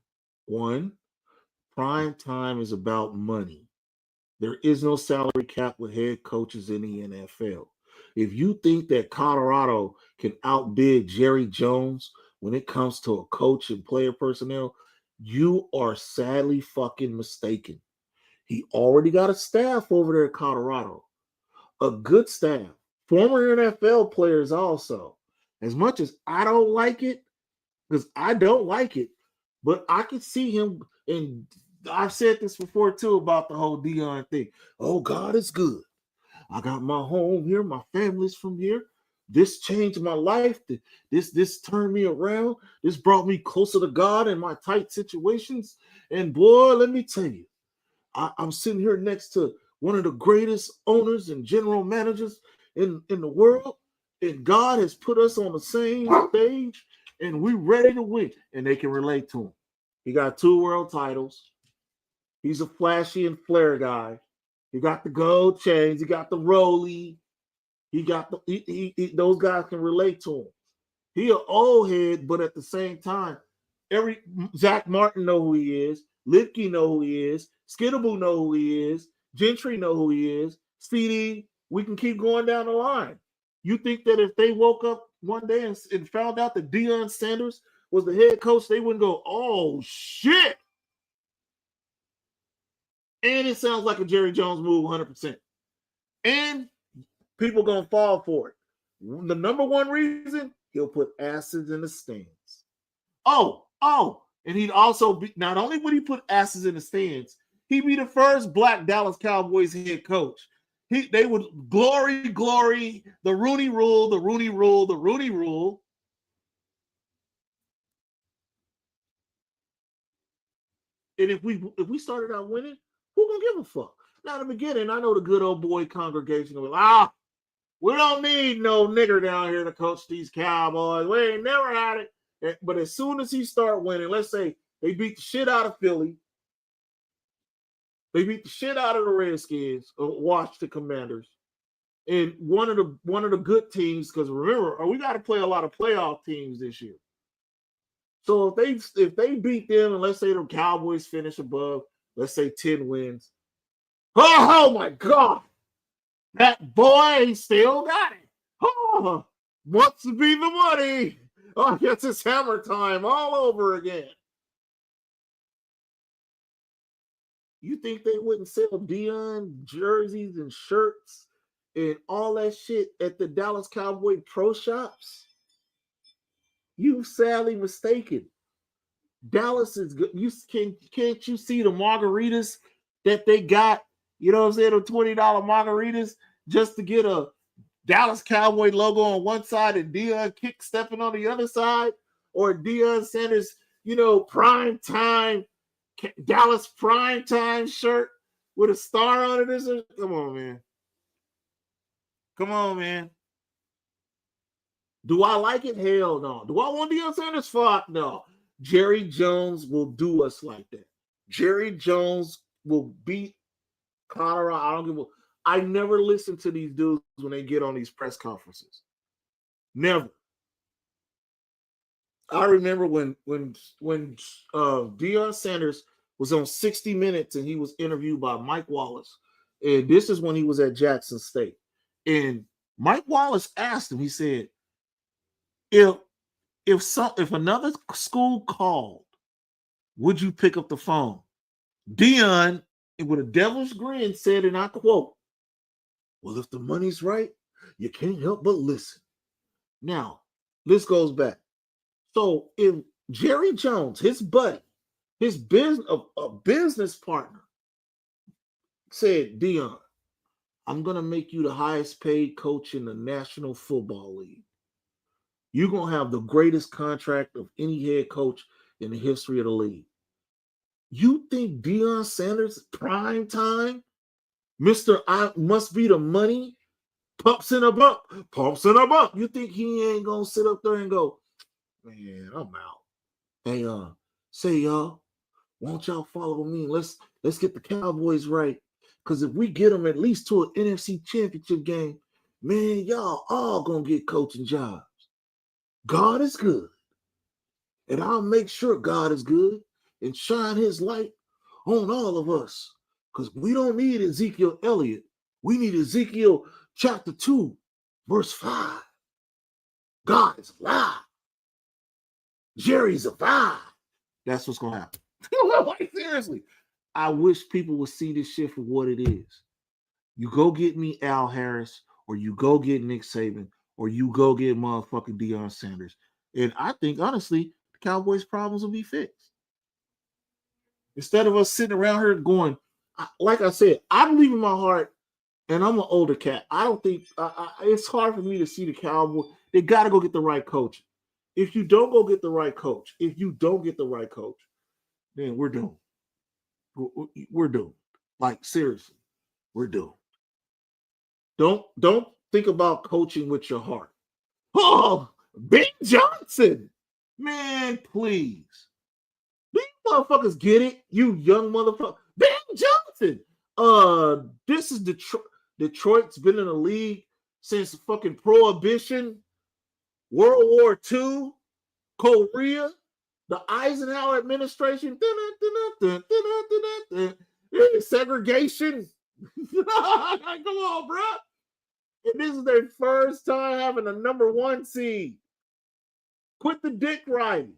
One, prime time is about money. There is no salary cap with head coaches in the NFL. If you think that Colorado can outbid Jerry Jones when it comes to a coach and player personnel, you are sadly fucking mistaken. He already got a staff over there at Colorado, a good staff, former NFL players also. As much as I don't like it, because I don't like it, but I could see him, and I've said this before too about the whole Deion thing. Oh, God is good. I got my home here, my family's from here. This changed my life. This turned me around. This brought me closer to God in my tight situations. And boy, let me tell you, I'm sitting here next to one of the greatest owners and general managers in the world. And God has put us on the same stage, and we're ready to win. And they can relate to him. He got 2 world titles. He's a flashy and flair guy. He got the gold chains. He got the Rolly. He got those guys can relate to him. He an old head, but at the same time, every Zach Martin know who he is. Lipke know who he is. Skittable know who he is. Gentry know who he is. CD, we can keep going down the line. You think that if they woke up one day and found out that Deion Sanders was the head coach, they wouldn't go, oh, shit. And it sounds like a Jerry Jones move 100%. And people going to fall for it. The number one reason, he'll put asses in the stands. And he'd also be, not only would he put asses in the stands, he'd be the first black Dallas Cowboys head coach. They would glory, the Rooney rule, the Rooney rule, the Rooney rule. And if we started out winning, who gonna give a fuck? Now in the beginning, I know the good old boy congregation will be like, we don't need no nigger down here to coach these Cowboys. We ain't never had it. But as soon as he start winning, let's say they beat the shit out of Philly, they beat the shit out of the Redskins, or watch the Commanders, and one of the good teams. Because remember, we got to play a lot of playoff teams this year. So if they beat them, and let's say the Cowboys finish above, let's say 10 wins. Oh my God, that boy still got it. Oh, wants to be the money. Oh, I guess it's hammer time all over again. You think they wouldn't sell Deion jerseys and shirts and all that shit at the Dallas Cowboy pro shops? You sadly mistaken. Dallas is good. Can't you see the margaritas that they got? You know what I'm saying? The $20 margaritas just to get a Dallas Cowboy logo on one side and Deion kick stepping on the other side, or Deion Sanders, prime time Dallas prime time shirt with a star on it. Come on, man. Come on, man. Do I like it? Hell no. Do I want Deion Sanders? Fuck no. Jerry Jones will do us like that. Jerry Jones will beat Colorado. I never listen to these dudes when they get on these press conferences. Never. I remember when Deion Sanders was on 60 Minutes and he was interviewed by Mike Wallace. And this is when he was at Jackson State. And Mike Wallace asked him, he said, if another school called, would you pick up the phone? Deion, with a devil's grin, said, and I quote, well, if the money's right, you can't help but listen. Now, this goes back. So if Jerry Jones, his buddy, his business partner, said, Deion, I'm going to make you the highest paid coach in the National Football League. You're going to have the greatest contract of any head coach in the history of the league. You think Deion Sanders, prime time, Mr. I must be the money, pumps in a bump. You think he ain't going to sit up there and go, man, I'm out. Hey, say, y'all, Won't y'all follow me? Let's get the Cowboys right. Because if we get them at least to an NFC championship game, man, y'all all gonna get coaching jobs. God is good. And I'll make sure God is good and shine his light on all of us. Because we don't need Ezekiel Elliott. We need Ezekiel chapter 2, verse 5. God is alive. Jerry's alive. That's what's going to happen. Like, seriously. I wish people would see this shit for what it is. You go get me Al Harris, or you go get Nick Saban, or you go get motherfucking Deion Sanders. And I think, honestly, the Cowboys' problems will be fixed. Instead of us sitting around here going, like I said, I believe in my heart, and I'm an older cat. I don't think it's hard for me to see the Cowboys. They got to go get the right coach. If you don't go get the right coach, then we're doomed. We're doomed. Like, seriously, we're doomed. Don't think about coaching with your heart. Oh, Ben Johnson. Man, please. These motherfuckers get it, you young motherfucker. Ben Johnson. This is Detroit. Detroit's been in the league since fucking Prohibition, World War II, Korea, the Eisenhower administration, segregation. Come on, bro. And this is their first time having a number 1 seed. Quit the dick riding.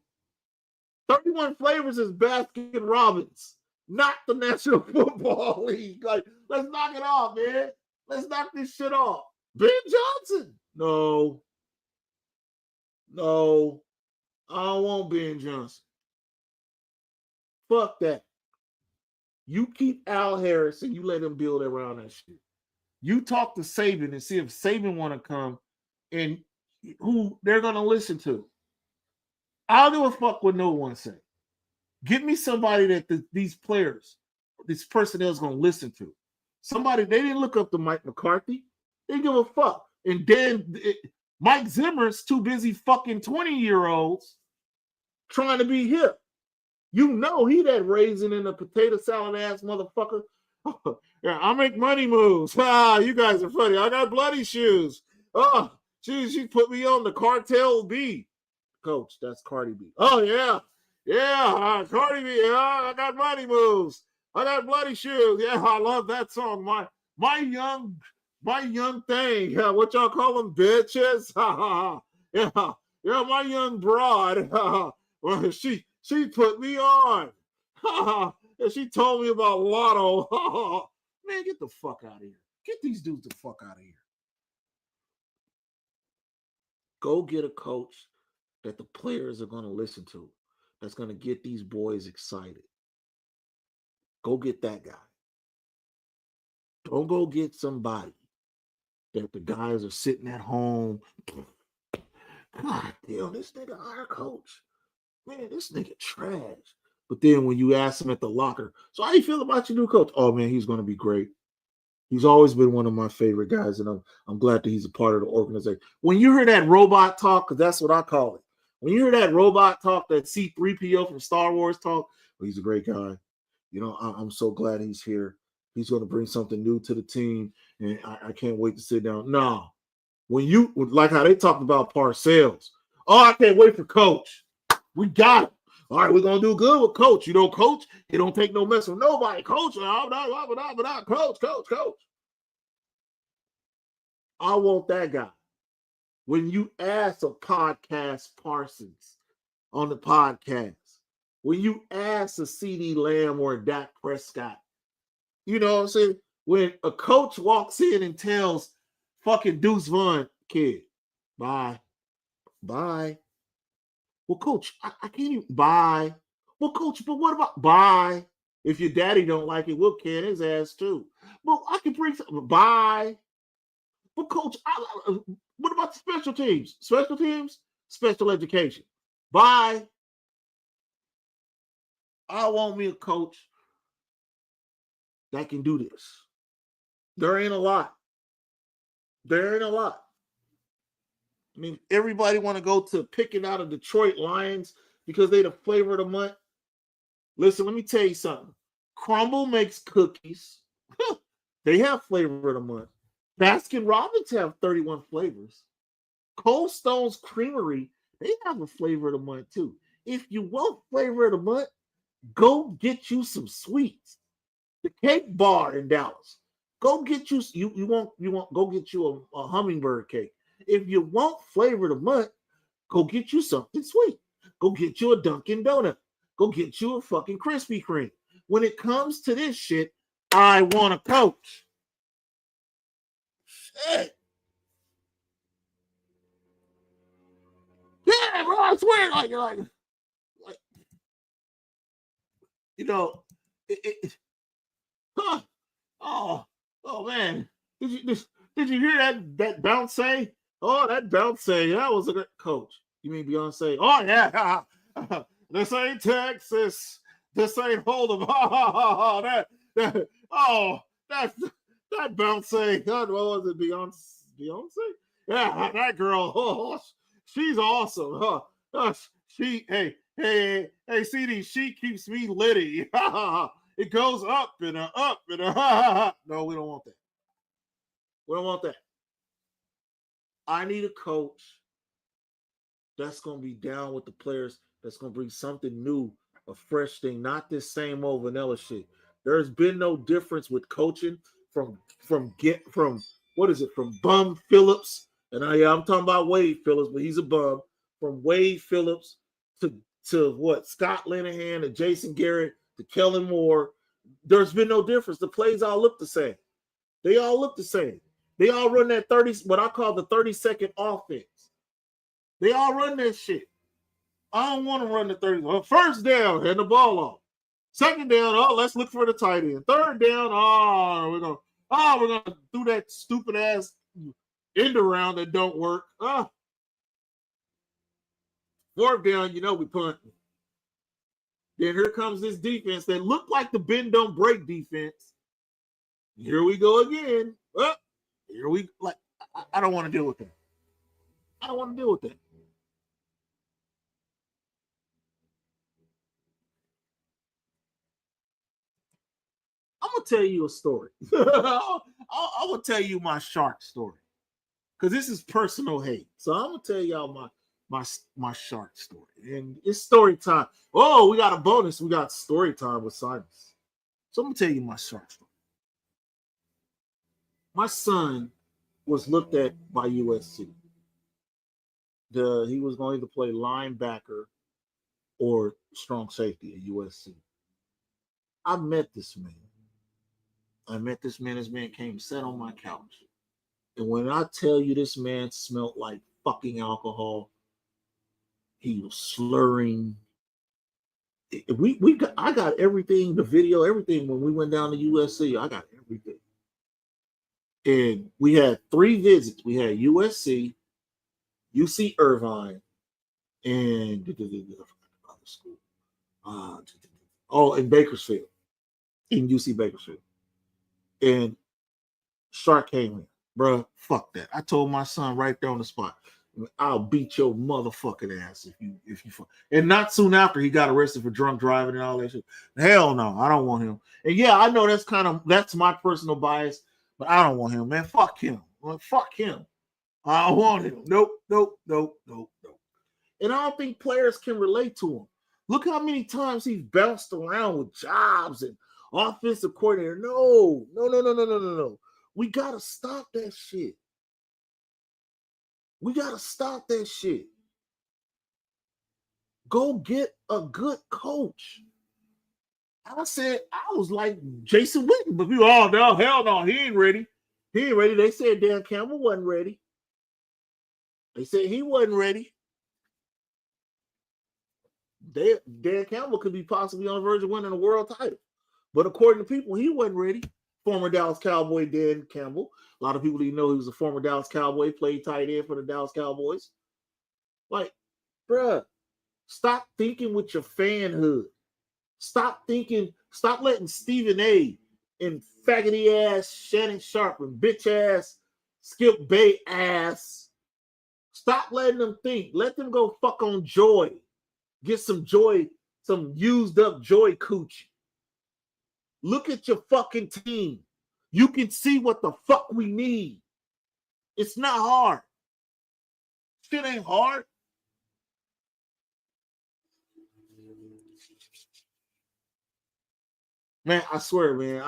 31 Flavors is Baskin Robbins, not the National Football League. Like, let's knock it off, man. Let's knock this shit off. Ben Johnson. No. I don't want Ben Johnson. Fuck that. You keep Al Harris and you let him build around that shit. You talk to Saban and see if Saban want to come and who they're going to listen to. I don't give a fuck what no one say. Give me somebody that these players, this personnel is going to listen to. Somebody, they didn't look up to Mike McCarthy. They give a fuck. And then Mike Zimmer's too busy fucking 20-year-olds trying to be hip. You know he that raisin in a potato salad ass motherfucker. Yeah, I make money moves. Ah, you guys are funny. I got bloody shoes. Oh, she put me on the Cartel B. Coach, that's Cardi B. Oh, yeah. Yeah, Cardi B. I got money moves. I got bloody shoes. Yeah, I love that song. My young thing. Yeah, what y'all call them, bitches? Yeah, my young broad. Well, she put me on. And she told me about Lotto. Man, get the fuck out of here. Get these dudes the fuck out of here. Go get a coach that the players are going to listen to, that's going to get these boys excited. Go get that guy. Don't go get somebody that the guys are sitting at home. God damn, this nigga our coach. Man, this nigga trash. But then when you ask him at the locker, so how you feel about your new coach? Oh man, he's going to be great. He's always been one of my favorite guys, and I'm glad that he's a part of the organization. When you hear that robot talk, because that's what I call it. When you hear that robot talk, that C-3PO from Star Wars talk, well, he's a great guy. You know, I'm so glad he's here. He's going to bring something new to the team, and I can't wait to sit down. No, when you like how they talked about Parcells. Oh, I can't wait for Coach. We got it. All right, we're gonna do good with Coach. You know, Coach, he don't take no mess with nobody. Coach, Coach. I want that guy. When you ask a podcast Parsons on the podcast, when you ask a CeeDee Lamb or a Dak Prescott, you know what I'm saying? When a coach walks in and tells fucking Deuce Vaughn, kid, bye. Well, coach, I can't even bye. Well, coach, but what about bye? If your daddy don't like it, we'll can his ass too. Well, I can bring something. Bye. Well, coach, what about the special teams? Special teams, special education. Bye. I want me a coach that can do this. There ain't a lot. I mean, everybody want to go to picking out of Detroit Lions because they the flavor of the month. Listen, let me tell you something. Crumble makes cookies. They have flavor of the month. Baskin Robbins have 31 flavors. Cold Stone's Creamery, they have a flavor of the month too. If you want flavor of the month, go get you some sweets. The Cake Bar in Dallas. Go get you want go get you a hummingbird cake. If you want flavor of the month, go get you something sweet. Go get you a Dunkin' Donut. Go get you a fucking Krispy Kreme. When it comes to this shit, I want a coach. Shit. Yeah, bro, I swear, like you know, huh, oh man, did you hear that bounce say? Oh, that bounce say that was a good coach. You mean Beyonce? Oh yeah, this ain't Texas. This ain't Hold'em. Oh, oh that bounce say. God, what was it? Beyonce? Yeah, that girl. Oh, she's awesome. Huh? She hey, CD. She keeps me litty. It goes up and up and no, we don't want that. We don't want that. I need a coach that's going to be down with the players, that's going to bring something new, a fresh thing, not this same old vanilla shit. There's been no difference with coaching from what is it, from Bum Phillips, and I'm talking about Wade Phillips, but he's a bum, from Wade Phillips to what, Scott Linehan and Jason Garrett to Kellen Moore. There's been no difference. The plays all look the same. They all look the same. They all run that 30, what I call the 30-second offense. They all run that shit. I don't want to run the 30. Well, first down, hand the ball off. Second down, let's look for the tight end. Third down, we're gonna do that stupid ass end around that don't work. Fourth down, we punt. Then here comes this defense that looked like the bend don't break defense. Here we go again. I don't want to deal with that. I don't want to deal with that. I'm gonna tell you a story. I will tell you my shark story because this is personal hate. So I'm gonna tell y'all my shark story, and it's story time. Oh, we got a bonus. We got story time with Cyrus. So I'm gonna tell you my shark story. My son was looked at by USC. He was going to play linebacker or strong safety at USC. I met this man. This man came sat on my couch. And when I tell you this man smelled like fucking alcohol, he was slurring. I got everything, the video, everything when we went down to USC. I got everything. And we had 3 visits. We had USC, UC Irvine, and school. In Bakersfield, in UC Bakersfield. And Shark came in. Bruh, fuck that. I told my son right there on the spot, I'll beat your motherfucking ass if you fuck. And not soon after he got arrested for drunk driving and all that shit. Hell no, I don't want him. And yeah, I know that's my personal bias, but I don't want him, man. Fuck him. Fuck him. I don't want him. Nope. And I don't think players can relate to him. Look how many times he's bounced around with jobs and offensive coordinator. No. We gotta stop that shit. Go get a good coach. I was like Jason Witten, but people, oh no, hell no, he ain't ready. They said Dan Campbell wasn't ready. They said he wasn't ready. Dan Campbell could be possibly on the verge of winning a world title. But according to people, he wasn't ready. Former Dallas Cowboy Dan Campbell. A lot of people didn't know he was a former Dallas Cowboy, played tight end for the Dallas Cowboys. Like, bruh, stop thinking with your fanhood. Stop letting Stephen A. and faggoty ass Shannon Sharp and bitch ass Skip Bay ass. Stop letting them think. Let them go fuck on joy. Get some joy some used up Joy Coochie. Look at your fucking team. You can see what the fuck we need. It's not hard. Shit ain't hard. Man, I swear, man,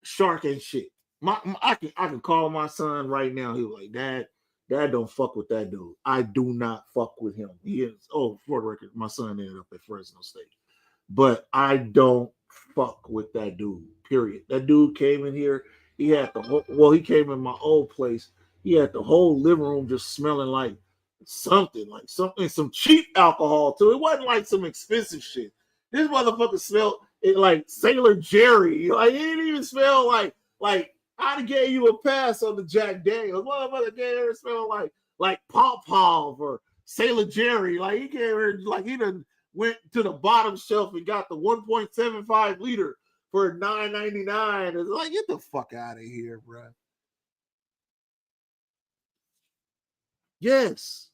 shark ain't shit. I can call my son right now. He was like, Dad don't fuck with that dude. I do not fuck with him. He is, for the record, my son ended up at Fresno State. But I don't fuck with that dude, period. That dude came in here. He had he came in my old place. He had the whole living room just smelling like some cheap alcohol too. It wasn't like some expensive shit. This motherfucker smelled it like Sailor Jerry. Like, it didn't even smell like I'd have gave you a pass on the Jack Daniels. Motherfucker gave her smell like Pop Pop or Sailor Jerry. Like, he gave her, like, he done went to the bottom shelf and got the 1.75 liter for $9.99. It's like, get the fuck out of here, bro. Yes.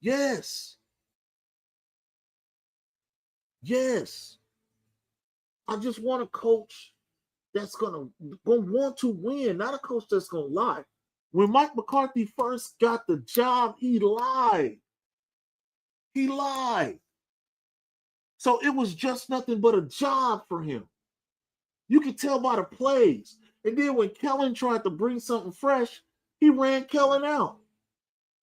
Yes. Yes. I just want a coach that's gonna want to win, not a coach that's gonna lie. When Mike McCarthy first got the job, he lied. He lied. So it was just nothing but a job for him. You could tell by the plays. And then when Kellen tried to bring something fresh, he ran Kellen out.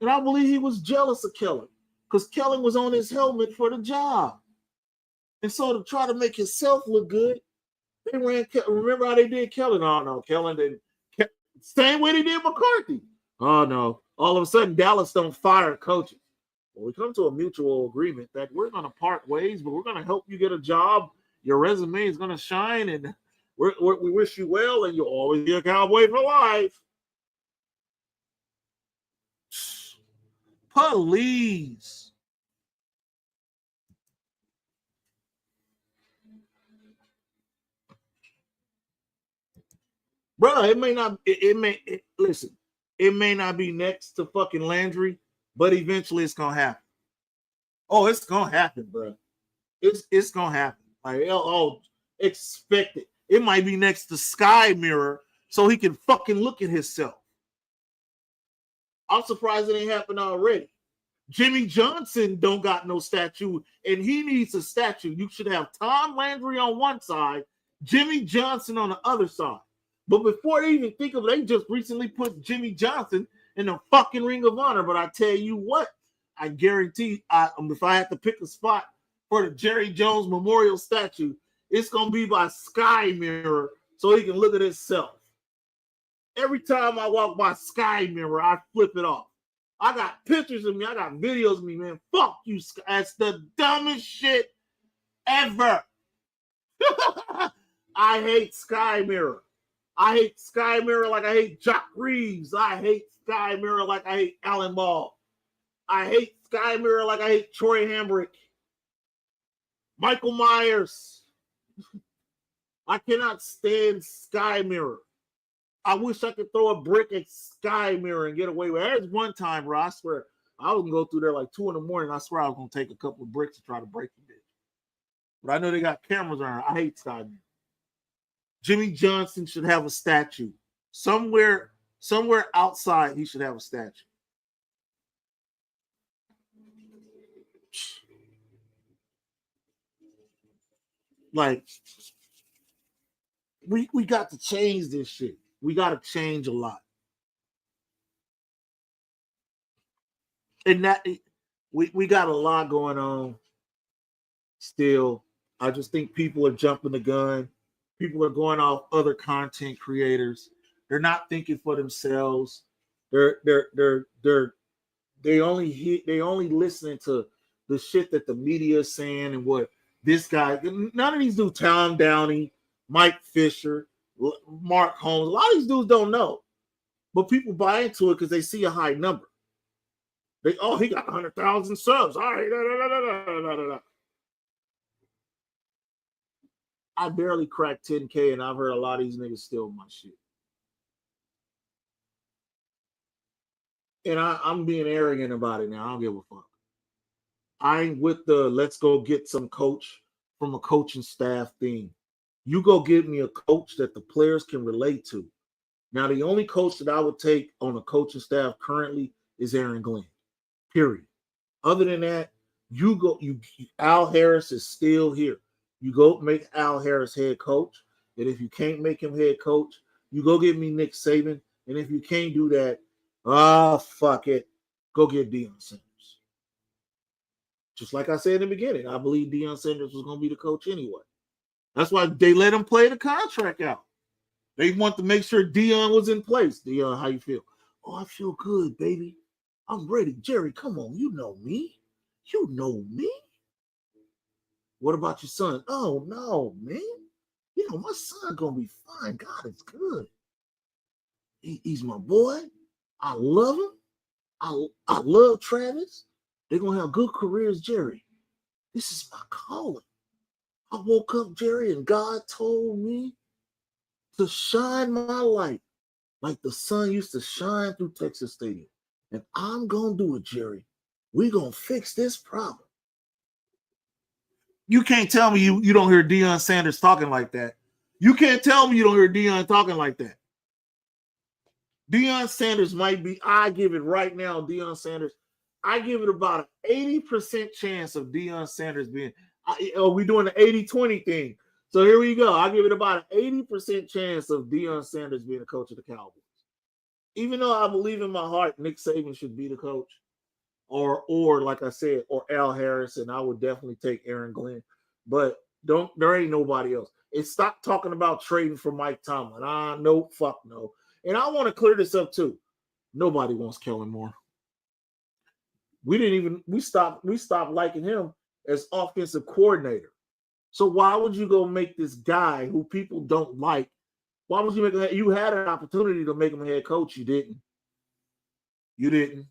And I believe he was jealous of Kellen because Kellen was on his helmet for the job. And so to try to make himself look good, they ran. Remember how they did Kellen? Oh no, Kellen didn't. Same way they did McCarthy. Oh no! All of a sudden, Dallas don't fire coaches. Well, we come to a mutual agreement that we're going to part ways, but we're going to help you get a job. Your resume is going to shine, and we wish you well, and you'll always be a Cowboy for life. Please. Bro, it may not, listen, it may not be next to fucking Landry, but eventually it's going to happen. Oh, it's going to happen, bro. It's going to happen. Like, expect it. It might be next to Sky Mirror so he can fucking look at himself. I'm surprised it ain't happened already. Jimmy Johnson don't got no statue, and he needs a statue. You should have Tom Landry on one side, Jimmy Johnson on the other side. But before they even think of it, they just recently put Jimmy Johnson in the fucking Ring of Honor. But I tell you what, I guarantee if I had to pick a spot for the Jerry Jones Memorial statue, it's going to be by Sky Mirror so he can look at himself. Every time I walk by Sky Mirror, I flip it off. I got pictures of me. I got videos of me, man. Fuck you. That's the dumbest shit ever. I hate Sky Mirror. I hate Sky Mirror like I hate Jock Reeves. I hate Sky Mirror like I hate Alan Ball. I hate Sky Mirror like I hate Troy Hambrick. Michael Myers. I cannot stand Sky Mirror. I wish I could throw a brick at Sky Mirror and get away with it. There's one time, bro, I swear, I was going to go through there like 2 a.m. I swear I was going to take a couple of bricks to try to break the bitch. But I know they got cameras around. I hate Sky Mirror. Jimmy Johnson should have a statue. Somewhere outside, he should have a statue. Like, we got to change this shit. We got to change a lot. And that we got a lot going on still. I just think people are jumping the gun. People are going off other content creators. They're not thinking for themselves. They only listening to the shit that the media is saying and what this guy. None of these dudes, Tom Downey, Mike Fisher, Mark Holmes. A lot of these dudes don't know, but people buy into it because they see a high number. He got 100,000 subs. All right. I barely cracked 10K, and I've heard a lot of these niggas steal my shit. And I'm being arrogant about it now. I don't give a fuck. I ain't with the let's go get some coach from a coaching staff thing. You go get me a coach that the players can relate to. Now, the only coach that I would take on a coaching staff currently is Aaron Glenn. Period. Other than that, Al Harris is still here. You go make Al Harris head coach. And if you can't make him head coach, you go get me Nick Saban. And if you can't do that, fuck it. Go get Deion Sanders. Just like I said in the beginning, I believe Deion Sanders was going to be the coach anyway. That's why they let him play the contract out. They want to make sure Deion was in place. Deion, how you feel? Oh, I feel good, baby. I'm ready. Jerry, come on. You know me. You know me. What about your son? Oh, no, man. You know, my son going to be fine. God is good. He's my boy. I love him. I love Travis. They're going to have good careers, Jerry. This is my calling. I woke up, Jerry, and God told me to shine my light like the sun used to shine through Texas Stadium. And I'm going to do it, Jerry. We're going to fix this problem. You can't tell me you don't hear Deion Sanders talking like that. You can't tell me you don't hear Deion talking like that. Deion Sanders might be, I give it right now, Deion Sanders, I give it about an 80% chance of Deion Sanders being, we're doing the 80-20 thing. So here we go. I give it about an 80% chance of Deion Sanders being the coach of the Cowboys. Even though I believe in my heart Nick Saban should be the coach, or like I said, or Al Harris, and I would definitely take Aaron Glenn. But there ain't nobody else. And stop talking about trading for Mike Tomlin. No, fuck no. And I want to clear this up too. Nobody wants Kellen Moore. We stopped liking him as offensive coordinator. So why would you go make this guy who people don't like? Why would you make him? You had an opportunity to make him a head coach. You didn't. You didn't.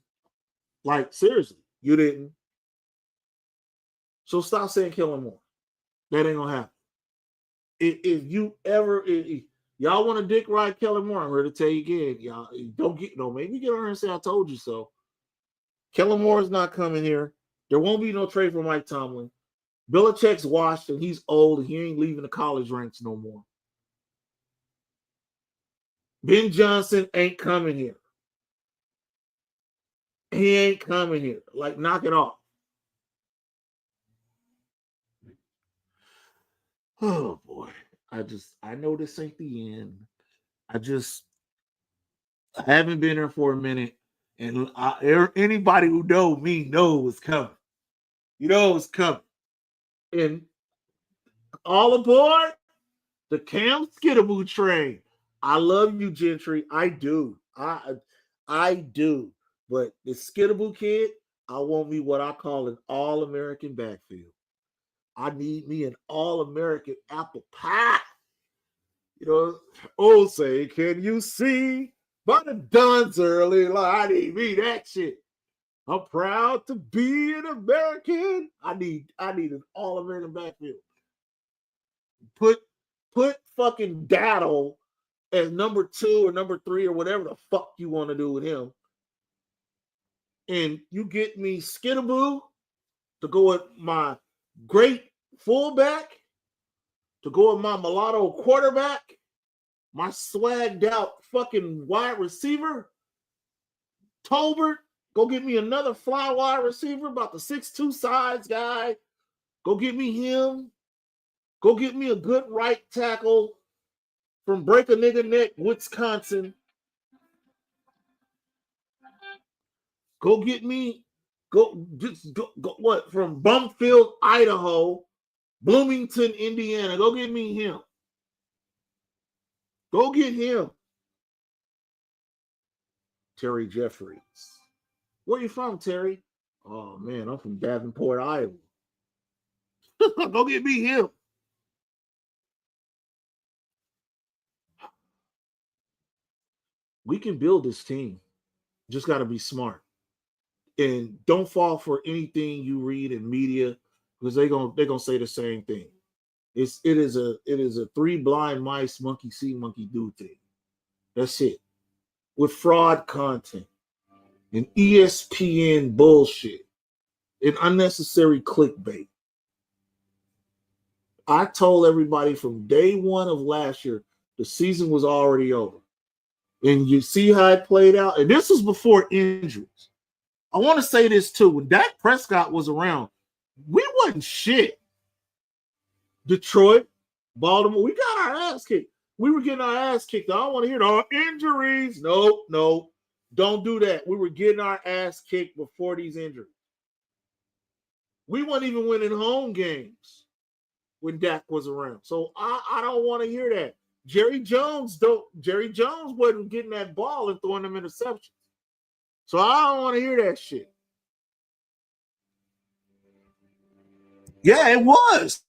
Like, seriously, you didn't. So stop saying Kellen Moore. That ain't gonna happen. If y'all want to dick ride Kellen Moore, I'm here to tell you again, y'all maybe get on here and say I told you so. Kellen Moore is not coming here. There won't be no trade for Mike Tomlin. Belichick's washed and he's old and he ain't leaving the college ranks no more. Ben Johnson ain't coming here. He ain't coming here. Like, knock it off. Oh boy. I know this ain't the end. I haven't been here for a minute. And anybody who knows me knows it's coming. You know it's coming. And all aboard the Cam Skidaboo train. I love you, Gentry. I do. I do. But the Skidaboo kid, I want me what I call an all-American backfield. I need me an all-American apple pie. You know, say, can you see by the dawn's early light? I need me that shit. I'm proud to be an American. I need an all-American backfield. Put fucking Daddle as number 2 or number 3 or whatever the fuck you want to do with him. And you get me Skidaboo to go with my great fullback, to go with my mulatto quarterback, my swagged out fucking wide receiver, Tolbert. Go get me another fly wide receiver, about the 6'2" size guy. Go get me him. Go get me a good right tackle from Break a Nigga Neck, Wisconsin. Go get me, go what, from Bumfield, Idaho, Bloomington, Indiana. Go get me him. Go get him. Terry Jeffries. Where you from, Terry? Oh, man, I'm from Davenport, Iowa. Go get me him. We can build this team. Just got to be smart. And don't fall for anything you read in media because they're gonna say the same thing. It is a 3 blind mice, monkey see, monkey do thing. That's it. With fraud content and ESPN bullshit. and unnecessary clickbait. I told everybody from day one of last year the season was already over. And you see how it played out. And this was before injuries. I want to say this too. When Dak Prescott was around, we wasn't shit. Detroit, Baltimore, we got our ass kicked. We were getting our ass kicked. I don't want to hear the injuries. No. Don't do that. We were getting our ass kicked before these injuries. We weren't even winning home games when Dak was around. So I don't want to hear that. Jerry Jones wasn't getting that ball and throwing them interceptions. So I don't want to hear that shit. Yeah, it was.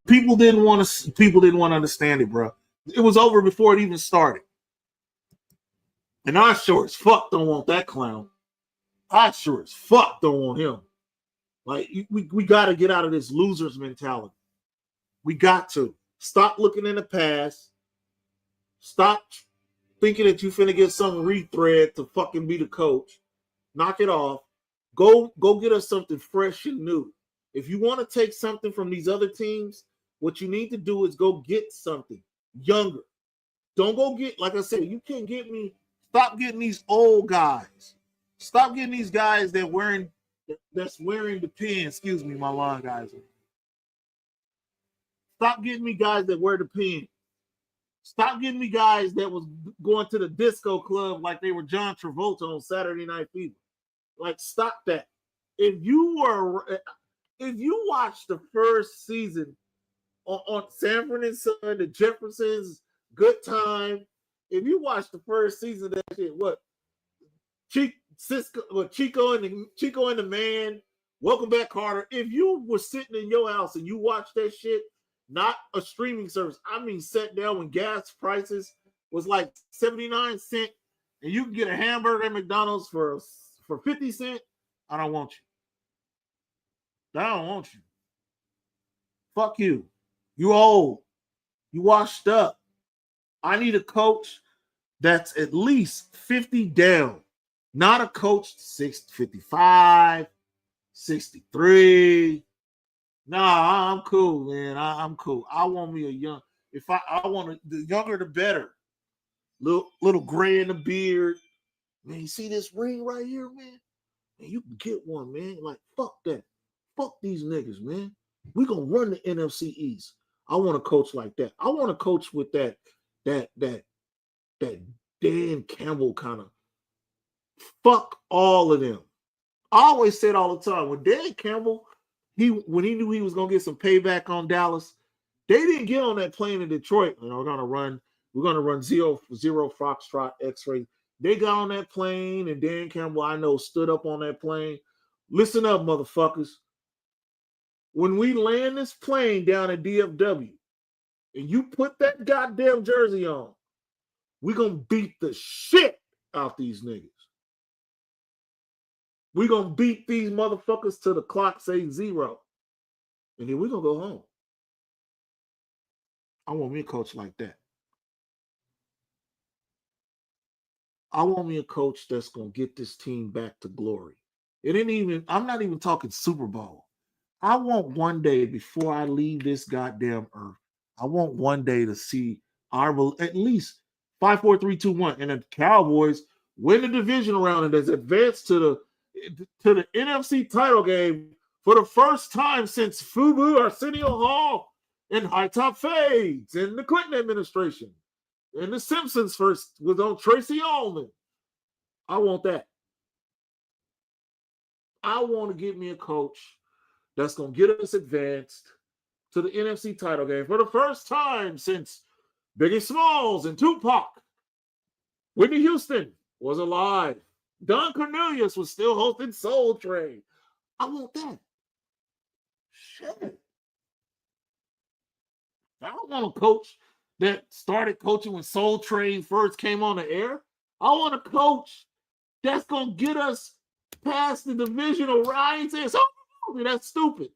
People didn't want to understand it, bro. It was over before it even started. And I sure as fuck don't want that clown. I sure as fuck don't want him. Like, we got to get out of this loser's mentality. We got to. Stop looking in the past. Stop thinking that you finna get some retread to fucking be the coach. Knock it off. Go get us something fresh and new. If you want to take something from these other teams, what you need to do is go get something younger. Don't go get, like I said, you can't get me. Stop getting these old guys. Stop getting these guys that's wearing the pin. Excuse me, my line guys. Stop getting me guys that wear the pin. Stop getting me guys that was going to the disco club like they were John Travolta on Saturday Night Fever. Like, stop that. If you watch the first season on Sanford and Son, the Jeffersons, Good Time, if you watch the first season of that shit, what? Chico and the Man, Welcome Back Carter. If you were sitting in your house and you watched that shit, not a streaming service, I mean, sat down when gas prices was like 79 cents and you can get a hamburger at McDonald's for 50 cents, I don't want you. I don't want you. Fuck you. You old. You washed up. I need a coach that's at least 50 down. Not a coach 55, 63. Nah, I'm cool, man. I'm cool. I want me a young. If I want the younger the better. Little gray in the beard. Man, you see this ring right here, man? Man, you can get one, man. Like, fuck that. Fuck these niggas, man. We gonna run the NFC East. I want a coach like that. I want a coach with that Dan Campbell kind of. Fuck all of them. I always said all the time, when Dan Campbell, when he knew he was gonna get some payback on Dallas, they didn't get on that plane in Detroit. You know, we're gonna run zero Foxtrot X-ray. They got on that plane, and Dan Campbell, I know, stood up on that plane. Listen up, motherfuckers. When we land this plane down at DFW, and you put that goddamn jersey on, we're gonna beat the shit out these niggas. We're going to beat these motherfuckers till the clock says 0. And then we're going to go home. I want me a coach like that. I want me a coach that's going to get this team back to glory. I'm not even talking Super Bowl. I want one day before I leave this goddamn earth, I want one day to see at least 5, 4, 3, 2, 1. And the Cowboys win the division round and has advanced to the NFC title game for the first time since Fubu Arsenio Hall and High Top Fades and the Clinton administration and the Simpsons first was on Tracy Ullman. I want that. I want to get me a coach that's going to get us advanced to the NFC title game for the first time since Biggie Smalls and Tupac. Whitney Houston was alive. Don Cornelius was still hosting Soul Train. I want that. Shit. I don't want a coach that started coaching when Soul Train first came on the air. I want a coach that's going to get us past the divisional round. That's stupid.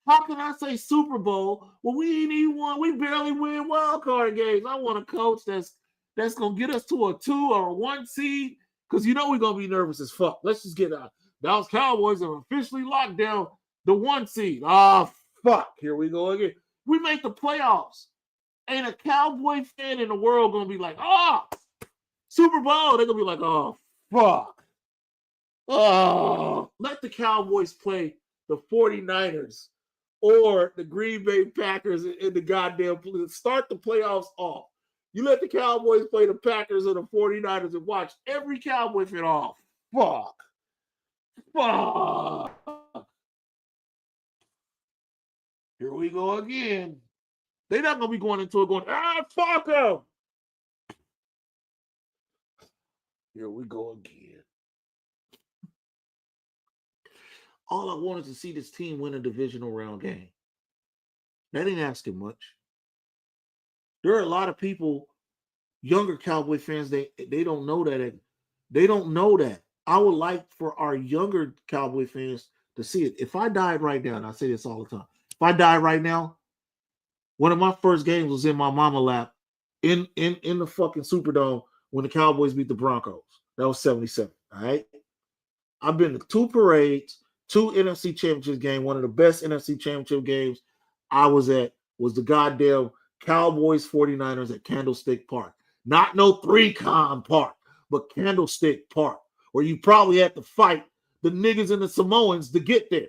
How can I say Super Bowl when we ain't even won? We barely win wild card games. I want a coach that's going to get us to a 2 or a 1 seed. Because you know we're going to be nervous as fuck. Let's just get out. Dallas Cowboys have officially locked down the 1 seed. Ah, fuck. Here we go again. We make the playoffs. Ain't a Cowboy fan in the world gonna be like, oh, Super Bowl. They're gonna be like, oh, fuck. Oh, let the Cowboys play the 49ers or the Green Bay Packers in the goddamn start the playoffs off. You let the Cowboys play the Packers or the 49ers and watch every Cowboy fan off. Fuck. Fuck. Here we go again. They're not going to be going into it going, fuck them. Here we go again. All I wanted to see this team win a divisional round game. That ain't asking much. There are a lot of people, younger Cowboy fans, they don't know that. They don't know that. I would like for our younger Cowboy fans to see it. If I died right now, and I say this all the time, if I died right now, one of my first games was in my mama lap in the fucking Superdome when the Cowboys beat the Broncos. That was 77. All right. I've been to 2 parades, 2 NFC championship games. One of the best NFC championship games I was at was the goddamn Cowboys 49ers at Candlestick Park. Not no 3-con park, but Candlestick Park, where you probably had to fight the niggas and the Samoans to get there.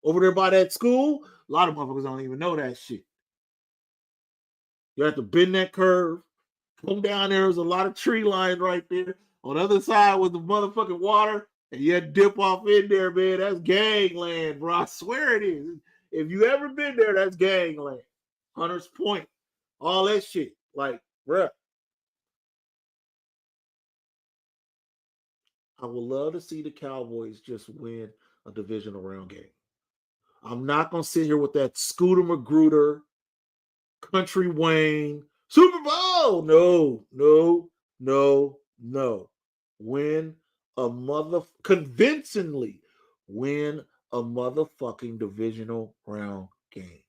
Over there by that school, a lot of motherfuckers don't even know that shit. You have to bend that curve, come down there. There's a lot of tree lines right there. On the other side was the motherfucking water, and you had to dip off in there, man. That's gangland, bro. I swear it is. If you ever been there, that's gangland. Hunter's Point, all that shit. Like, bruh. I would love to see the Cowboys just win a divisional round game. I'm not going to sit here with that Scooter Magruder, Country Wayne, Super Bowl. No. Win a convincingly win a motherfucking divisional round game.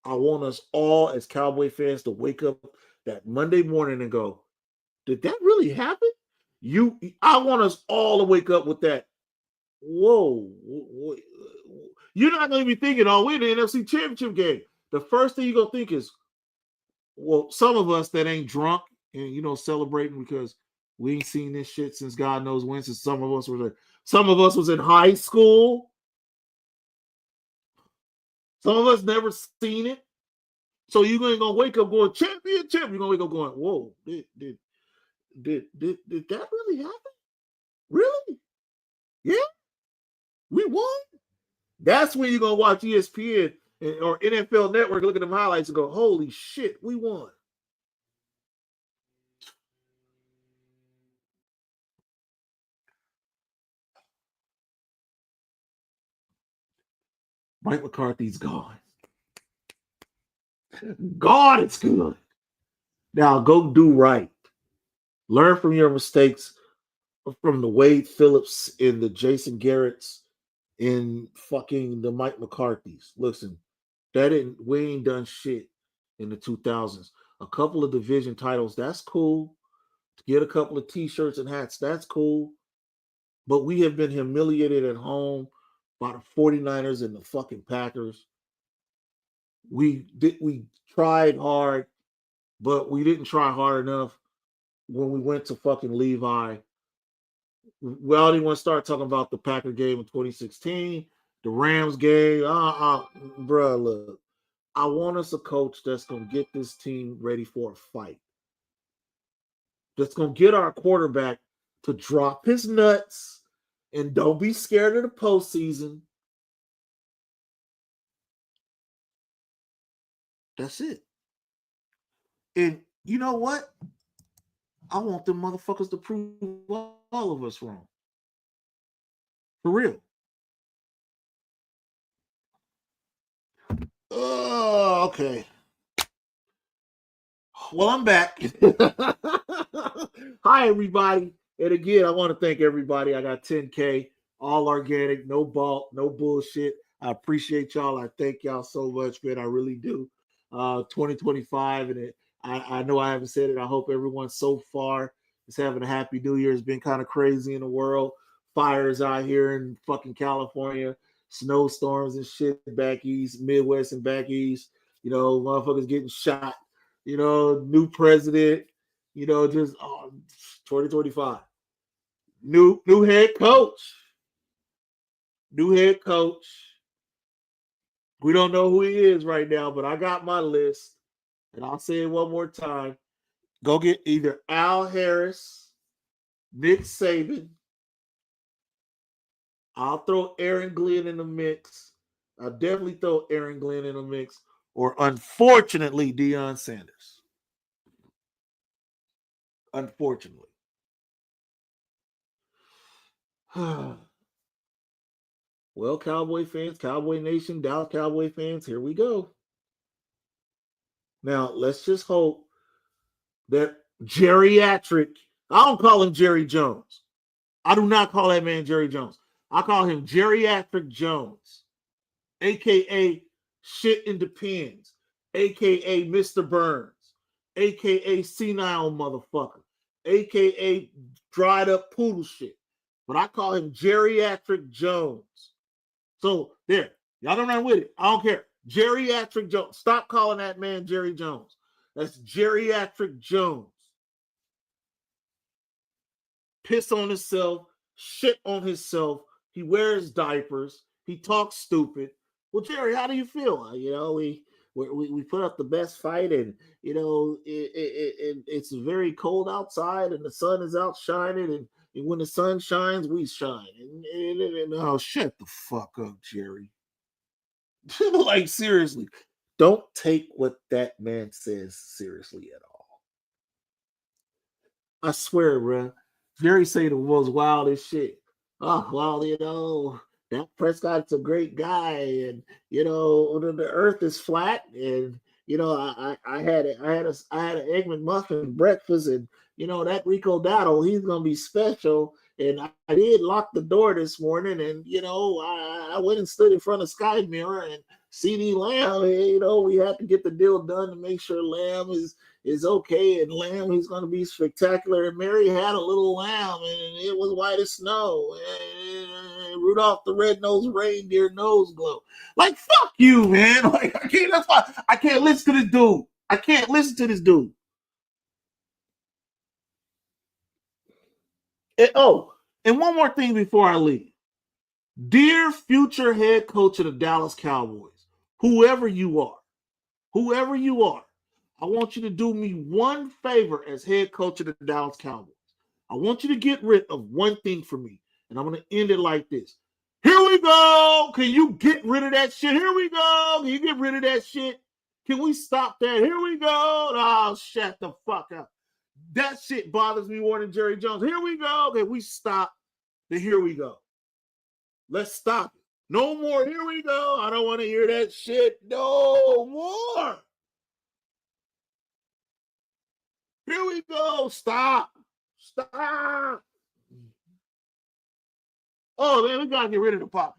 I want us all as Cowboy fans to wake up that Monday morning and go, did that really happen? I want us all to wake up with that. Whoa. You're not going to be thinking, oh, we're in the NFC Championship game. The first thing you're going to think is, well, some of us that ain't drunk and, celebrating because we ain't seen this shit since God knows when, since some of us was in high school. Some of us never seen it. So you're going to wake up going, championship. You're going to wake up going, whoa, did that really happen? Really? Yeah? We won? That's when you're going to watch ESPN or NFL Network, look at them highlights and go, holy shit, we won. Mike McCarthy's gone. God, it's good. Now go do right. Learn from your mistakes from the Wade Phillips and the Jason Garretts and fucking the Mike McCarthys. Listen, we ain't done shit in the 2000s. A couple of division titles, that's cool. To get a couple of t-shirts and hats, that's cool. But we have been humiliated at home by the 49ers and the fucking Packers. We tried hard, but we didn't try hard enough when we went to fucking Levi. Well, I didn't want to start talking about the Packer game in 2016, the Rams game. Bruh, look, I want us a coach that's going to get this team ready for a fight. That's going to get our quarterback to drop his nuts and don't be scared of the postseason. That's it. And you know what? I want them motherfuckers to prove all of us wrong. For real. Oh, okay. Well, I'm back. Hi, everybody. And again, I want to thank everybody. I got 10K, all organic, no bulk, no bullshit. I appreciate y'all. I thank y'all so much, man. I really do. 2025, and I know I haven't said it. I hope everyone so far is having a happy New Year. It's been kind of crazy in the world. Fires out here in fucking California, snowstorms and shit back east, Midwest and back east. Motherfuckers getting shot. New president. Just 2025. New head coach. New head coach. We don't know who he is right now, but I got my list. And I'll say it one more time. Go get either Al Harris, Nick Saban. I'll throw Aaron Glenn in the mix. I'll definitely throw Aaron Glenn in the mix. Or unfortunately, Deion Sanders. Unfortunately. Well, Cowboy fans, Cowboy Nation, Dallas Cowboy fans, here we go. Now, let's just hope that geriatric, I don't call him Jerry Jones. I do not call that man Jerry Jones. I call him Geriatric Jones, a.k.a. Shit in Depends, a.k.a. Mr. Burns, a.k.a. Senile Motherfucker, a.k.a. Dried Up Poodle Shit. But I call him Geriatric Jones. So, there. Y'all don't run with it. I don't care. Geriatric Jones. Stop calling that man Jerry Jones. That's Geriatric Jones. Piss on himself, shit on himself. He wears diapers. He talks stupid. Well, Jerry, how do you feel? We put up the best fight, and it's very cold outside, and the sun is out shining, and when the sun shines, we shine. And oh, shut the fuck up, Jerry. Like, seriously, don't take what that man says seriously at all. I swear, bro. Jerry say the most wildest shit. Oh, well, that Prescott's a great guy, and the earth is flat, and I had an egg McMuffin breakfast, and that Rico Dotto, he's gonna be special. And I did lock the door this morning, and I went and stood in front of Sky Mirror, and CD Lamb, we had to get the deal done to make sure Lamb is okay, and Lamb is going to be spectacular. And Mary had a little lamb, and it was white as snow. And Rudolph the Red-Nosed Reindeer nose glow. Like, fuck you, man. Like, I can't. That's why I can't listen to this dude. I can't listen to this dude. And one more thing before I leave. Dear future head coach of the Dallas Cowboys, whoever you are, I want you to do me one favor as head coach of the Dallas Cowboys. I want you to get rid of one thing for me, and I'm going to end it like this. Here we go. Can you get rid of that shit? Here we go. Can you get rid of that shit? Can we stop that? Here we go. Oh, shut the fuck up. That shit bothers me more than Jerry Jones. Here we go. Can we stop the here we go? Let's stop it. No more. Here we go. I don't want to hear that shit. No more. Here we go. Stop. Oh, man, we got to get rid of the pod.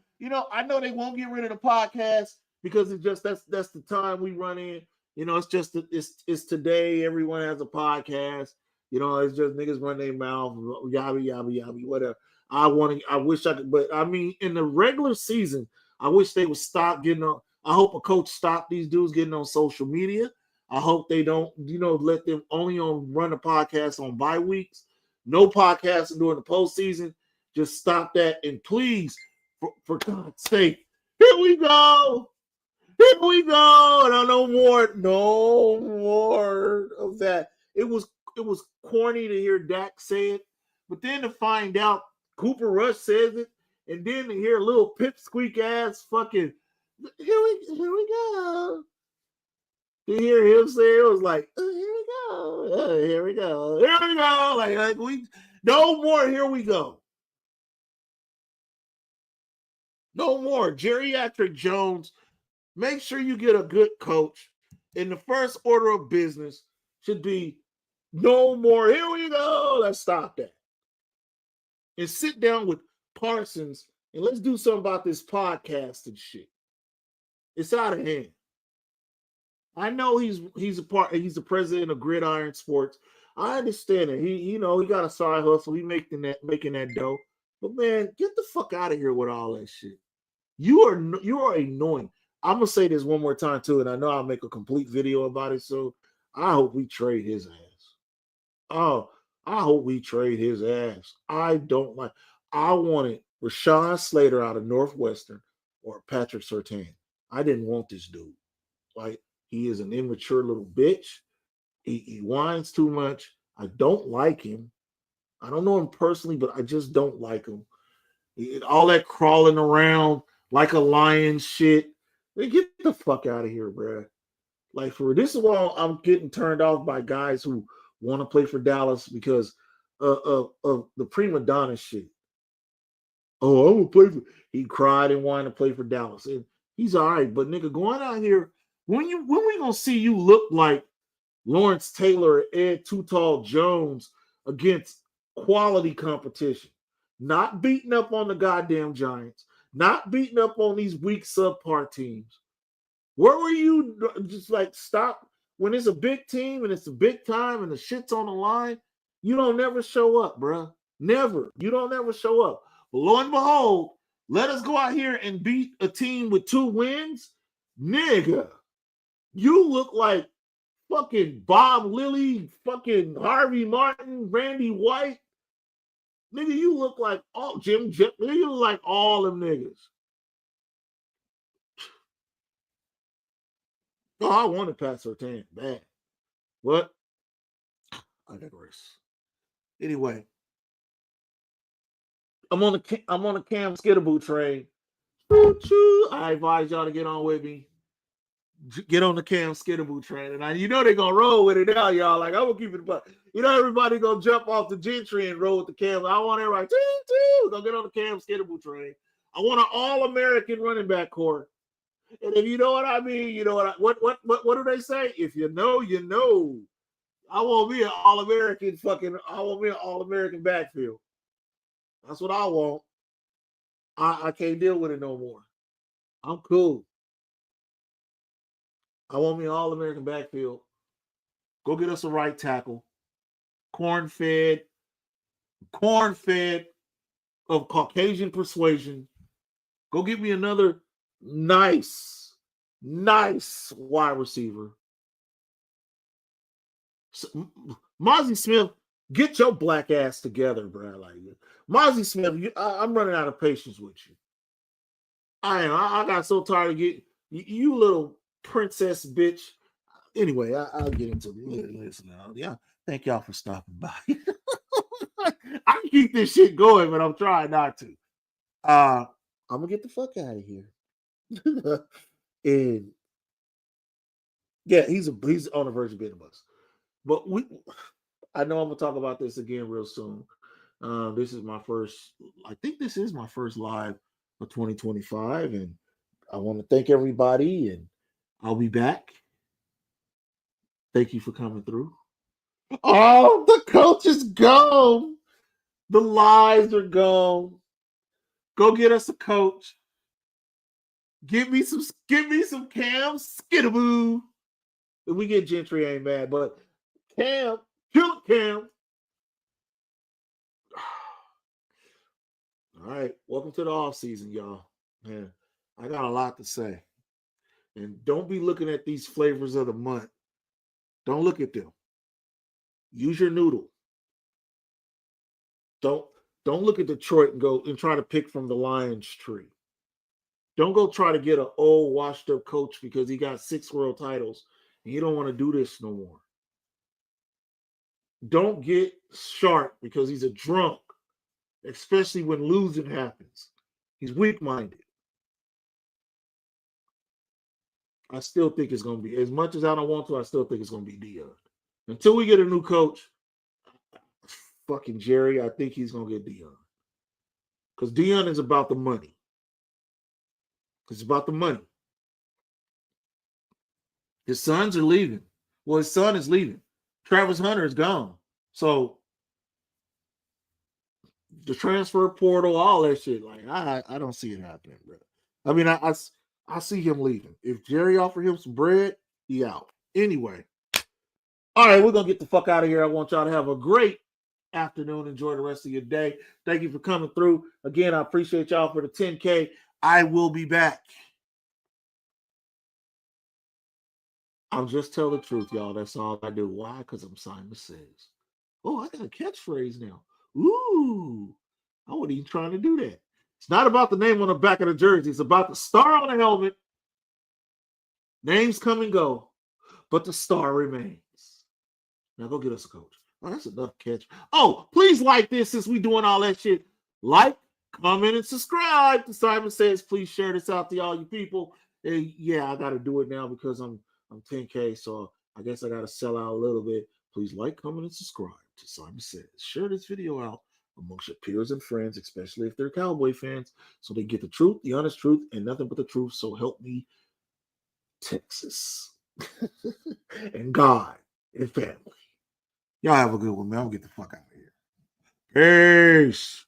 I know they won't get rid of the podcast because it's just that's the time we run in. It's just it's today. Everyone has a podcast. It's just niggas run their mouth, yabba, whatever. I wish I could, but I mean, in the regular season, I wish they would stop getting on. I hope a coach stop these dudes getting on social media. I hope they don't, let them only run the podcast on bye weeks. No podcasting during the postseason. Just stop that. And please, for God's sake, here we go. Here we go. No more of that. It was corny to hear Dak say it, but then to find out Cooper Rush says it, and then to hear a little pipsqueak ass fucking here we go. To hear him say it was like, here we go. Like we no more. Here we go. No more. Geriatric Jones. Make sure you get a good coach. And the first order of business should be no more. Here we go. Let's stop that. And sit down with Parsons and let's do something about this podcast and shit. It's out of hand. I know he's the president of Gridiron Sports. I understand it. He got a side hustle. He making that dough. But man, get the fuck out of here with all that shit. You are annoying. I'm gonna say this one more time too, and I know I'll make a complete video about it. So I hope we trade his ass. Oh, I hope we trade his ass. I don't like. I wanted Rashawn Slater out of Northwestern or Patrick Surtain. I didn't want this dude. Like, he is an immature little bitch. He whines too much. I don't like him. I don't know him personally, but I just don't like him. All that crawling around like a lion shit. Man, get the fuck out of here, bro. Like, for this is why I'm getting turned off by guys who want to play for Dallas because of the prima donna shit. Oh, I'm gonna play for. He cried and wanted to play for Dallas, and he's all right. But nigga, going out here, when we gonna see you look like Lawrence Taylor or Ed Too Tall Jones against quality competition? Not beating up on the goddamn Giants, not beating up on these weak subpar teams. Where were you? Just like, stop when it's a big team and it's a big time and the shit's on the line. You don't never show up, bro. Never. You don't ever show up. But lo and behold, let us go out here and beat a team with 2 wins, nigga. You look like fucking Bob Lilly, fucking Harvey Martin, Randy White. Nigga, you look like all Jim. Nigga, you look like all them niggas. Oh, I wanted Pat Surtain bad. What? I digress. Anyway, I'm on the Cam Skidaboo train. I advise y'all to get on with me. Get on the Cam Skidaboo train, and they're gonna roll with it now, y'all. Like, I'm gonna keep it, but everybody gonna jump off the Gentry and roll with the Cam. I want everybody go get on the Cam Skidaboo train. I want an all-American running back core. And if you know what I mean, you know what do they say? If you know, you know. I want me an all-American backfield. That's what I want. I can't deal with it no more. I'm cool. I want me an all-American backfield. Go get us a right tackle. Corn-fed of Caucasian persuasion. Go get me another nice wide receiver. Mozzie Smith, get your black ass together, bro. Like, Mozzie Smith, I'm running out of patience with you. I am. I got so tired of getting you little princess bitch. Anyway, I'll get into it. Listen now. Yeah, thank y'all for stopping by. I can keep this shit going, but I'm trying not to. I'm gonna get the fuck out of here. And yeah, he's on the verge of being a bust. But I know I'm gonna talk about this again real soon. This is my first. I think this is my first live of 2025, and I want to thank everybody. And I'll be back. Thank you for coming through. Oh, the coach is gone. The lies are gone. Go get us a coach. Give me some Cam Skidaboo. If we get Gentry, ain't mad, but Cam, kill Cam. All right, welcome to the off season, y'all. Man, I got a lot to say, and don't be looking at these flavors of the month. Don't look at them. Use your noodle. Don't look at Detroit and go and try to pick from the Lions tree. Don't go try to get an old washed up coach because he got 6 world titles and you don't want to do this no more. Don't get Sharp because he's a drunk, especially when losing happens. He's weak-minded. I still think it's going to be, as much as I don't want to, I still think it's going to be Deion. Until we get a new coach, fucking Jerry, I think he's going to get Deion. Because Deion is about the money. It's about the money. His sons are leaving. Well, his son is leaving. Travis Hunter is gone. So the transfer portal, all that shit, like I don't see it happening, bro. I mean, I see him leaving. If Jerry offered him some bread, he out. Anyway, All right, we're going to get the fuck out of here. I want y'all to have a great afternoon. Enjoy the rest of your day. Thank you for coming through. Again, I appreciate y'all for the 10K. I will be back. I'll just tell the truth, y'all. That's all I do. Why? Because I'm Simon Says. Oh, I got a catchphrase now. Ooh, I wasn't even trying to do that. It's not about the name on the back of the jersey. It's about the star on the helmet. Names come and go, but the star remains. Now go get us a coach. Oh, that's enough catch. Oh, please like this since we doing all that shit. Like, comment, and subscribe to Simon Says. Please share this out to all you people. And yeah, I got to do it now because I'm 10K, so I guess I got to sell out a little bit. Please like, comment, and subscribe to Simon Says. Share this video out amongst your peers and friends, especially if they're Cowboy fans, so they get the truth, the honest truth, and nothing but the truth. So help me, Texas, and God, and family. Y'all have a good one, man. I'm gonna get the fuck out of here. Peace.